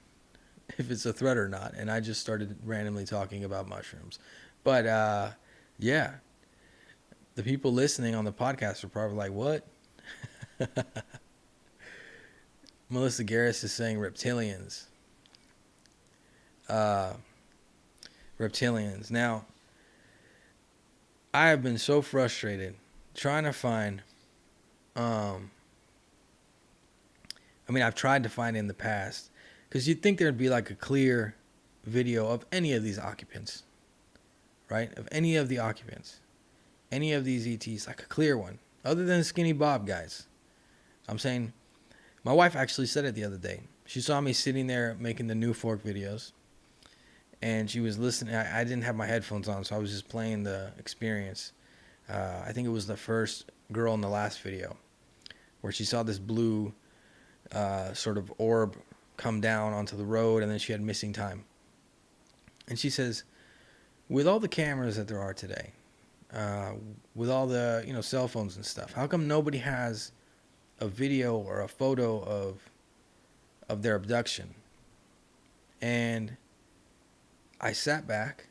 if it's a threat or not, and I just started randomly talking about mushrooms. But yeah, the people listening on the podcast are probably like, what? Melissa Garris is saying reptilians. Reptilians. Now, I have been so frustrated trying to find, I've tried to find in the past, because you'd think there'd be like a clear video of any of these occupants, right? Of any of the occupants, any of these ETs, like a clear one, other than Skinny Bob guys. I'm saying, my wife actually said it the other day. She saw me sitting there making the New Fork videos, and she was listening. I didn't have my headphones on, so I was just playing the experience. I think it was the first girl in the last video, where she saw this blue sort of orb come down onto the road, and then she had missing time. And she says, with all the cameras that there are today, with all the cell phones and stuff, how come nobody has a video or a photo of their abduction? And I sat back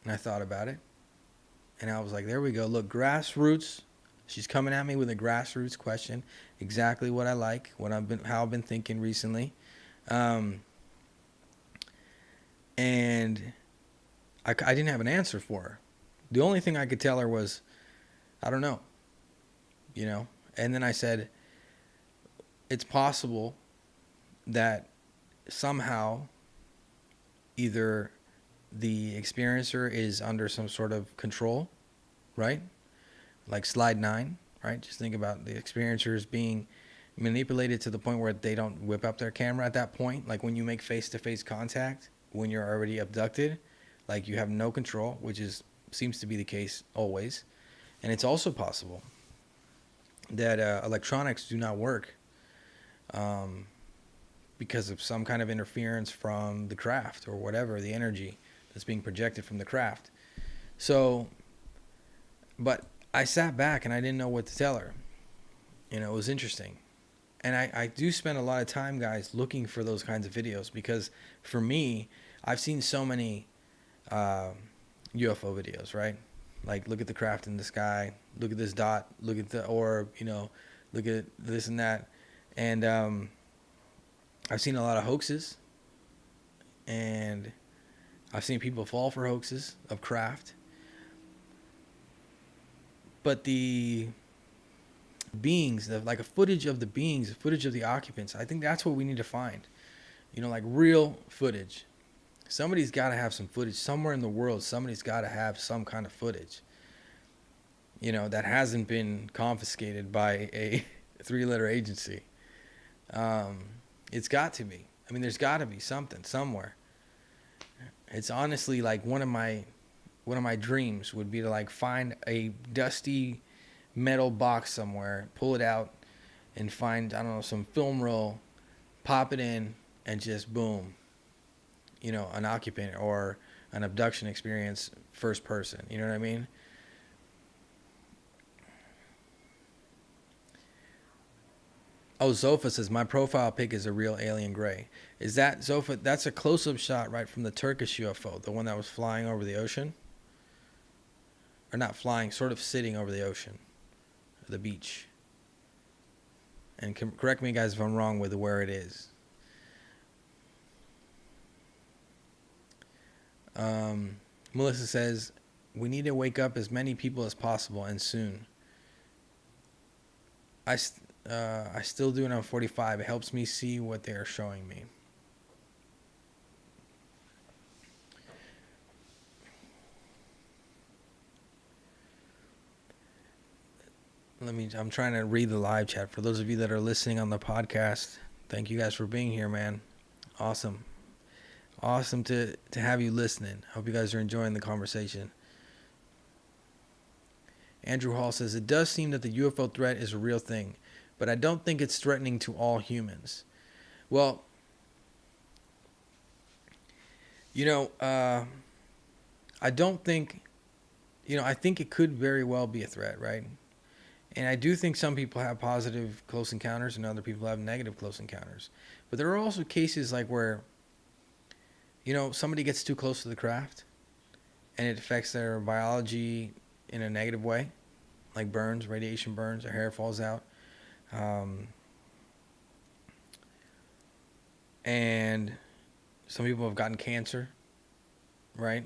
and I thought about it, and I was like, there we go. Look, grassroots. She's coming at me with a grassroots question. Exactly what I like, how I've been thinking recently. Um, and I didn't have an answer for her. The only thing I could tell her was, I don't know, you know? And then I said, it's possible that somehow either the experiencer is under some sort of control, right? Like slide 9, right? Just think about the experiencers being manipulated to the point where they don't whip up their camera at that point. Like when you make face-to-face contact, when you're already abducted, like you have no control, which seems to be the case always. And it's also possible that electronics do not work because of some kind of interference from the craft or whatever, the energy that's being projected from the craft. So, but I sat back and I didn't know what to tell her. You know, it was interesting. And I do spend a lot of time, guys, looking for those kinds of videos because for me, I've seen so many UFO videos, right? Like, look at the craft in the sky, look at this dot, look at the orb, you know, look at this and that. And I've seen a lot of hoaxes, and I've seen people fall for hoaxes of craft. But the beings, like a footage of the beings, footage of the occupants, I think that's what we need to find. You know, like real footage. Somebody's got to have some footage somewhere in the world. Somebody's got to have some kind of footage, you know, that hasn't been confiscated by a 3-letter agency. It's got to be. I mean, there's got to be something somewhere. It's honestly like one of my dreams would be to like find a dusty metal box somewhere, pull it out, and find, I don't know, some film roll, pop it in, and just boom, you know, an occupant or an abduction experience first person. You know what I mean? Oh, Zofa says, my profile pic is a real alien gray. Is that, Zofa, that's a close-up shot right from the Turkish UFO, the one that was flying over the ocean? Or not flying, sort of sitting over the ocean, the beach. And correct me, guys, if I'm wrong with where it is. Melissa says, we need to wake up as many people as possible and soon. I still do it on 45. It helps me see what they are showing me. I'm trying to read the live chat. For those of you that are listening on the podcast, thank you guys for being here, man. Awesome. Awesome to have you listening. Hope you guys are enjoying the conversation. Andrew Hall says, it does seem that the UFO threat is a real thing, but I don't think it's threatening to all humans. Well, you know, I don't think, you know, I think it could very well be a threat, right? And I do think some people have positive close encounters and other people have negative close encounters. But there are also cases like where, you know, somebody gets too close to the craft and it affects their biology in a negative way, like burns, radiation burns, their hair falls out. And some people have gotten cancer, right?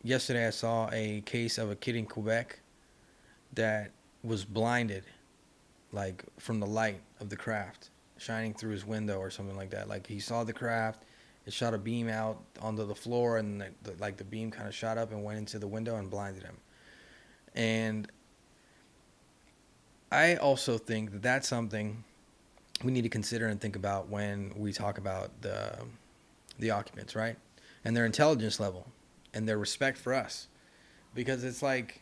Yesterday I saw a case of a kid in Quebec that was blinded, like from the light of the craft shining through his window or something like that. Like he saw the craft, it shot a beam out onto the floor, and the beam kind of shot up and went into the window and blinded him. And I also think that that's something we need to consider and think about when we talk about the occupants, right? And their intelligence level and their respect for us. Because it's like,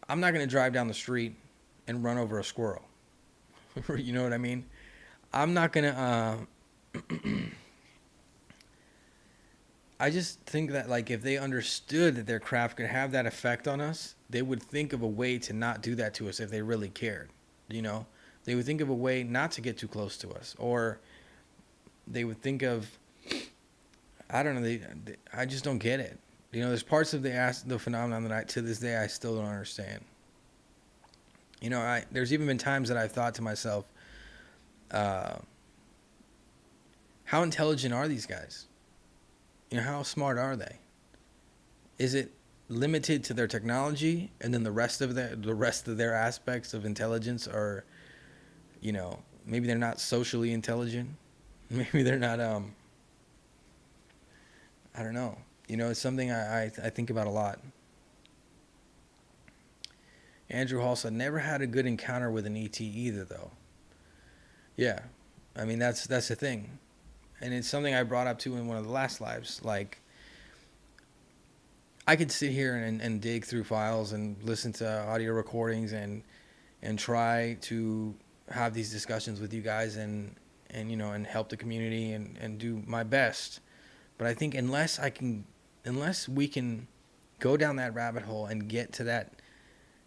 I'm not going to drive down the street and run over a squirrel. You know what I mean? I'm not going to... I just think that, like, if they understood that their craft could have that effect on us, they would think of a way to not do that to us if they really cared. You know? They would think of a way not to get too close to us. Or they would think of... I don't know. I just don't get it. You know, there's parts of the phenomenon that to this day I still don't understand. You know, there's even been times that I've thought to myself, How intelligent are these guys? How smart are they? Is it limited to their technology, and then the rest of their aspects of intelligence are, maybe they're not socially intelligent. Maybe they're not. I don't know. It's something I think about a lot. Andrew Hall said, never had a good encounter with an ET either, though. Yeah, I mean that's the thing, and it's something I brought up too in one of the last lives. Like, I could sit here and dig through files and listen to audio recordings and try to have these discussions with you guys and help the community and do my best. But I think unless we can go down that rabbit hole and get to that,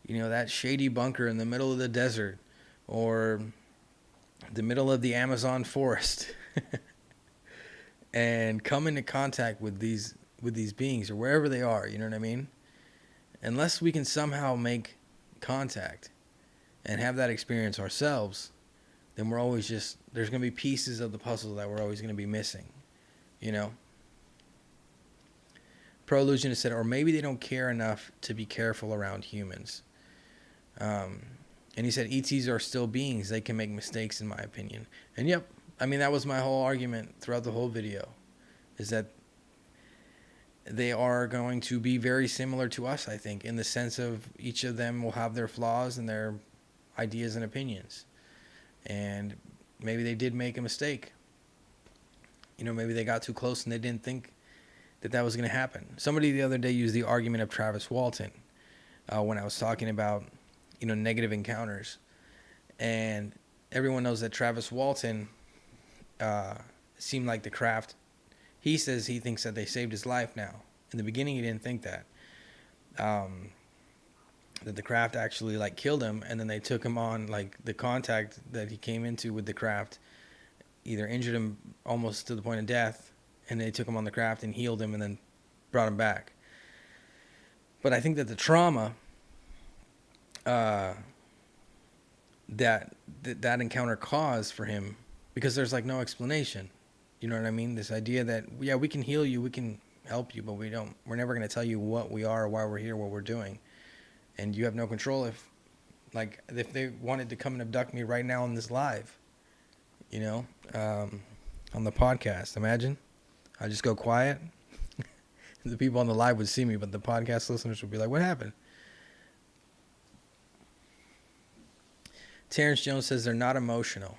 that shady bunker in the middle of the desert or the middle of the Amazon forest and come into contact with these beings or wherever they are, you know what I mean? Unless we can somehow make contact and have that experience ourselves, then we're always there's going to be pieces of the puzzle that we're always going to be missing, Pro Illusionist said, or maybe they don't care enough to be careful around humans. And he said, ETs are still beings. They can make mistakes, in my opinion. And yep, I mean, that was my whole argument throughout the whole video, is that they are going to be very similar to us, I think, in the sense of each of them will have their flaws and their ideas and opinions. And maybe they did make a mistake. Maybe they got too close and they didn't think that was going to happen. Somebody the other day used the argument of Travis Walton when I was talking about, negative encounters. And everyone knows that Travis Walton seemed like the craft. He says he thinks that they saved his life now. In the beginning, he didn't think that. That the craft actually killed him, and then they took him on, the contact that he came into with the craft either injured him almost to the point of death, and they took him on the craft and healed him and then brought him back. But I think that the trauma that encounter caused for him, because there's no explanation. You know what I mean? This idea that, yeah, we can heal you, we can help you, but we're never going to tell you what we are, why we're here, what we're doing. And you have no control if they wanted to come and abduct me right now on this live, on the podcast. Imagine I just go quiet. The people on the live would see me, but the podcast listeners would be like, what happened? Terrence Jones says they're not emotional.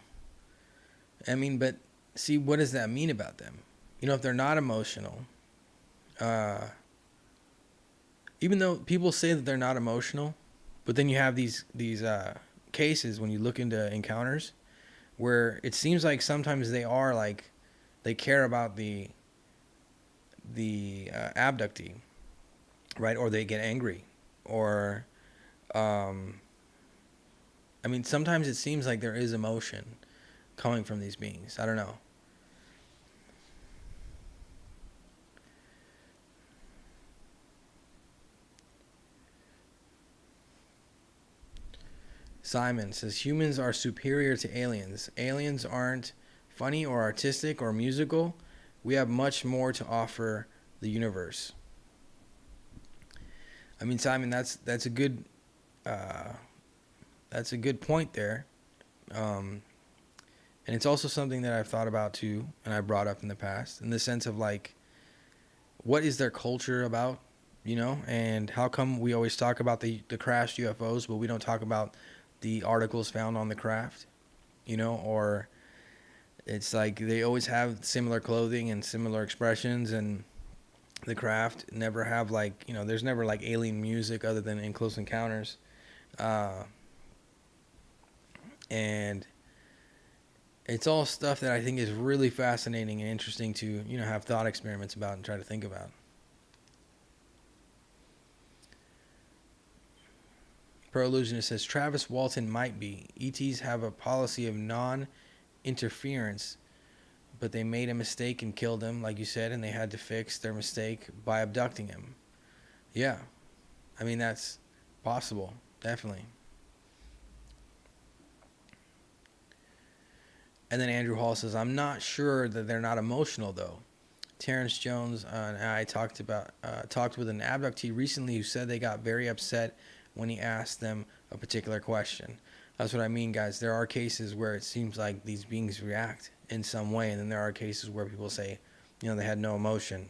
I mean, but see, what does that mean about them? If they're not emotional, even though people say that they're not emotional, but then you have these cases when you look into encounters where it seems like sometimes they are they care about the abductee, right? Or they get angry, or I mean, sometimes it seems like there is emotion coming from these beings. I don't know. Simon says, humans are superior to aliens. Aliens aren't funny or artistic or musical. We have much more to offer the universe. I mean, Simon, that's a good point there. And it's also something that I've thought about too, and I brought up in the past, in the sense of what is their culture about, and how come we always talk about the crashed UFOs, but we don't talk about the articles found on the craft, or it's they always have similar clothing and similar expressions, and the craft never have there's never alien music other than in Close Encounters. And it's all stuff that I think is really fascinating and interesting to, have thought experiments about and try to think about. Pro Illusionist says, Travis Walton might be. ETs have a policy of non-interference, but they made a mistake and killed him, like you said, and they had to fix their mistake by abducting him. Yeah. I mean, that's possible. Definitely. And then Andrew Hall says, I'm not sure that they're not emotional though. Terrence Jones and I talked with an abductee recently who said they got very upset when he asked them a particular question. That's what I mean, guys. There are cases where it seems like these beings react in some way, and then there are cases where people say, they had no emotion.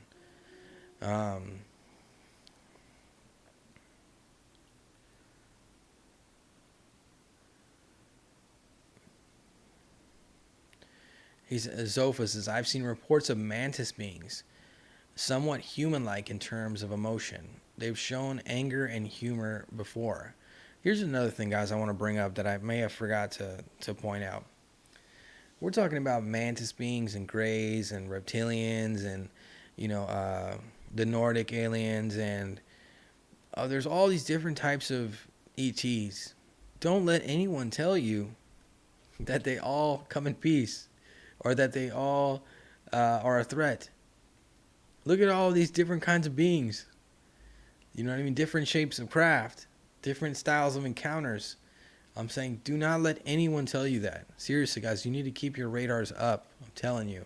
Zofa says, I've seen reports of mantis beings, somewhat human-like in terms of emotion. They've shown anger and humor before. Here's another thing, guys, I want to bring up that I may have forgot to point out. We're talking about mantis beings and greys and reptilians and, the Nordic aliens, and there's all these different types of ETs. Don't let anyone tell you that they all come in peace or that they all are a threat. Look at all these different kinds of beings. You know what I mean? Different shapes of craft, different styles of encounters. I'm saying do not let anyone tell you that. Seriously, guys, you need to keep your radars up. I'm telling you.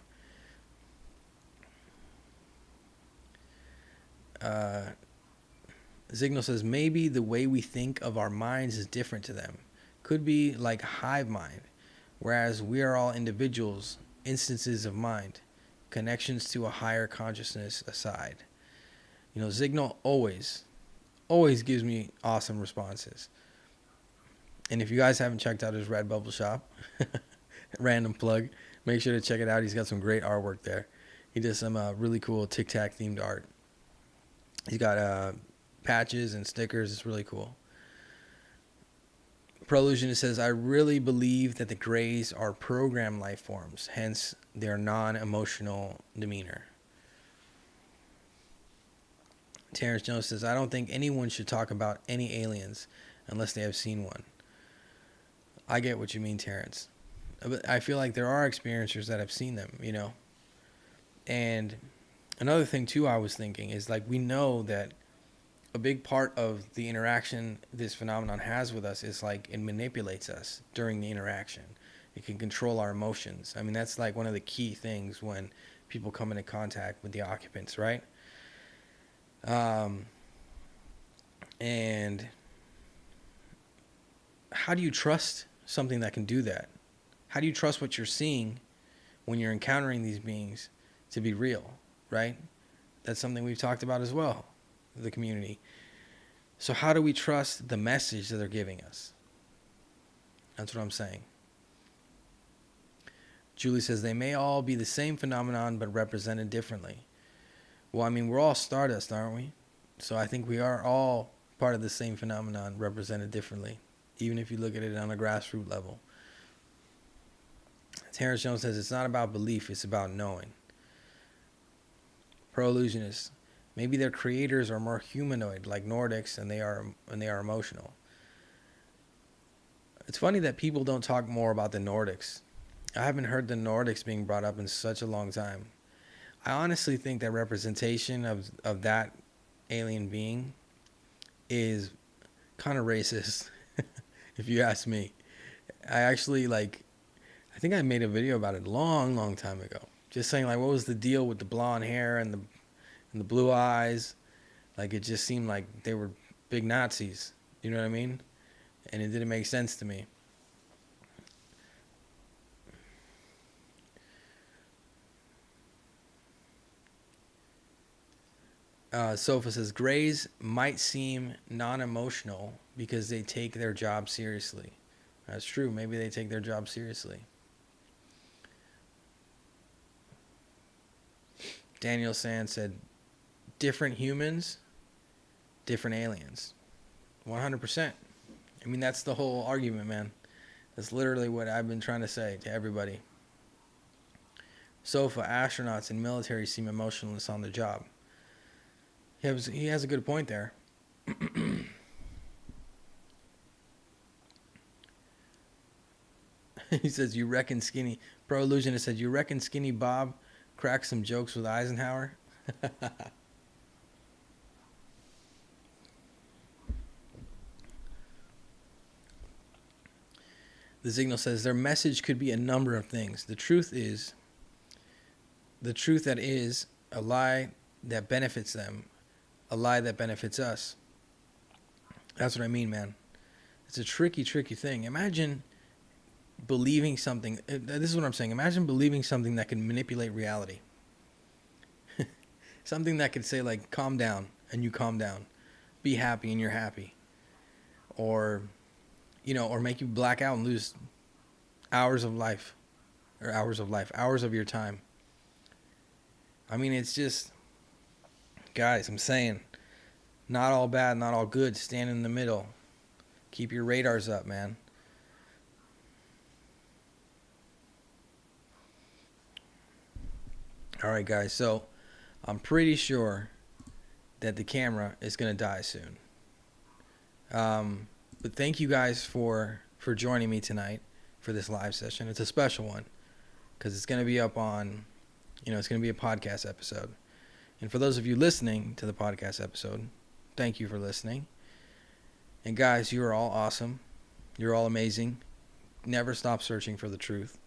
Signal says maybe the way we think of our minds is different to them. Could be like hive mind, whereas we are all individuals, instances of mind, connections to a higher consciousness aside. Signal always gives me awesome responses. And if you guys haven't checked out his Redbubble shop, random plug, make sure to check it out. He's got some great artwork there. He does some really cool Tic Tac themed art. He's got patches and stickers. It's really cool. Prolusionist says, I really believe that the Greys are programmed life forms, hence their non-emotional demeanor. Terrence Jones says, I don't think anyone should talk about any aliens unless they have seen one. I get what you mean, Terrence. But I feel like there are experiencers that have seen them, And another thing, too, I was thinking is, like, we know that a big part of the interaction this phenomenon has with us is, like, it manipulates us during the interaction. It can control our emotions. I mean, that's, like, one of the key things when people come into contact with the occupants, right? And how do you trust something that can do that? How do you trust what you're seeing when you're encountering these beings to be real, right? That's something we've talked about as well, the community. So how do we trust the message that they're giving us? That's what I'm saying. Julie says, they may all be the same phenomenon but represented differently. Well, I mean, we're all stardust, aren't we? So I think we are all part of the same phenomenon represented differently, even if you look at it on a grassroots level. Terrence Jones says, it's not about belief, it's about knowing. Pro-illusionists, maybe their creators are more humanoid, like Nordics, and they are emotional. It's funny that people don't talk more about the Nordics. I haven't heard the Nordics being brought up in such a long time. I honestly think that representation of that alien being is kind of racist, if you ask me. I think I made a video about it a long time ago. Just saying, like, what was the deal with the blonde hair and the blue eyes? Like, it just seemed like they were big Nazis. You know what I mean? And it didn't make sense to me. Sofa says, Greys might seem non-emotional because they take their job seriously. That's true. Maybe they take their job seriously. Daniel Sand said, different humans, different aliens. 100%. I mean, that's the whole argument, man. That's literally what I've been trying to say to everybody. Sofa, astronauts and military seem emotionless on the job. He has a good point there. He says, you reckon Skinny... Pro-illusionist said, you reckon Skinny Bob cracked some jokes with Eisenhower? The signal says their message could be a number of things. The truth that is a lie that benefits them, a lie that benefits us. That's what I mean, man. It's a tricky thing. Imagine believing something. This is what I'm saying. Imagine believing something that can manipulate reality. Something that could say, like, calm down, and you calm down. Be happy, and you're happy. Or, or make you black out and lose hours of your time. I mean, it's just, guys, I'm saying, not all bad, not all good. Stand in the middle. Keep your radars up, man. All right, guys, so I'm pretty sure that the camera is going to die soon. But thank you guys for joining me tonight for this live session. It's a special one because it's going to be up on, it's going to be a podcast episode. And for those of you listening to the podcast episode, thank you for listening. And guys, you are all awesome. You're all amazing. Never stop searching for the truth.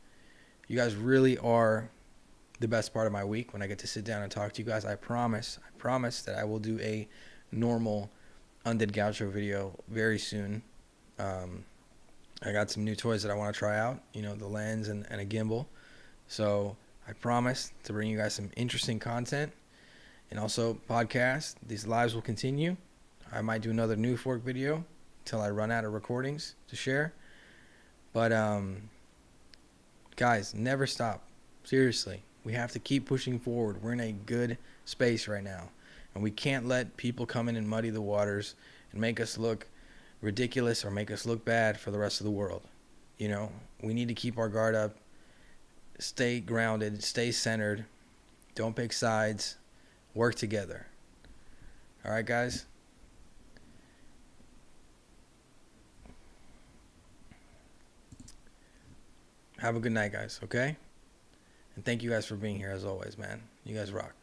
You guys really are the best part of my week when I get to sit down and talk to you guys. I promise that I will do a normal Undead Gaucho video very soon. I got some new toys that I want to try out, the lens and a gimbal. So I promise to bring you guys some interesting content and also podcast. These lives will continue. I might do another New Fork video until I run out of recordings to share. But guys, never stop. Seriously, we have to keep pushing forward. We're in a good space right now, and we can't let people come in and muddy the waters and make us look ridiculous or make us look bad for the rest of the world. We need to keep our guard up, stay grounded, stay centered, don't pick sides, work together. All right, guys? Have a good night, guys, okay? And thank you guys for being here as always, man. You guys rock.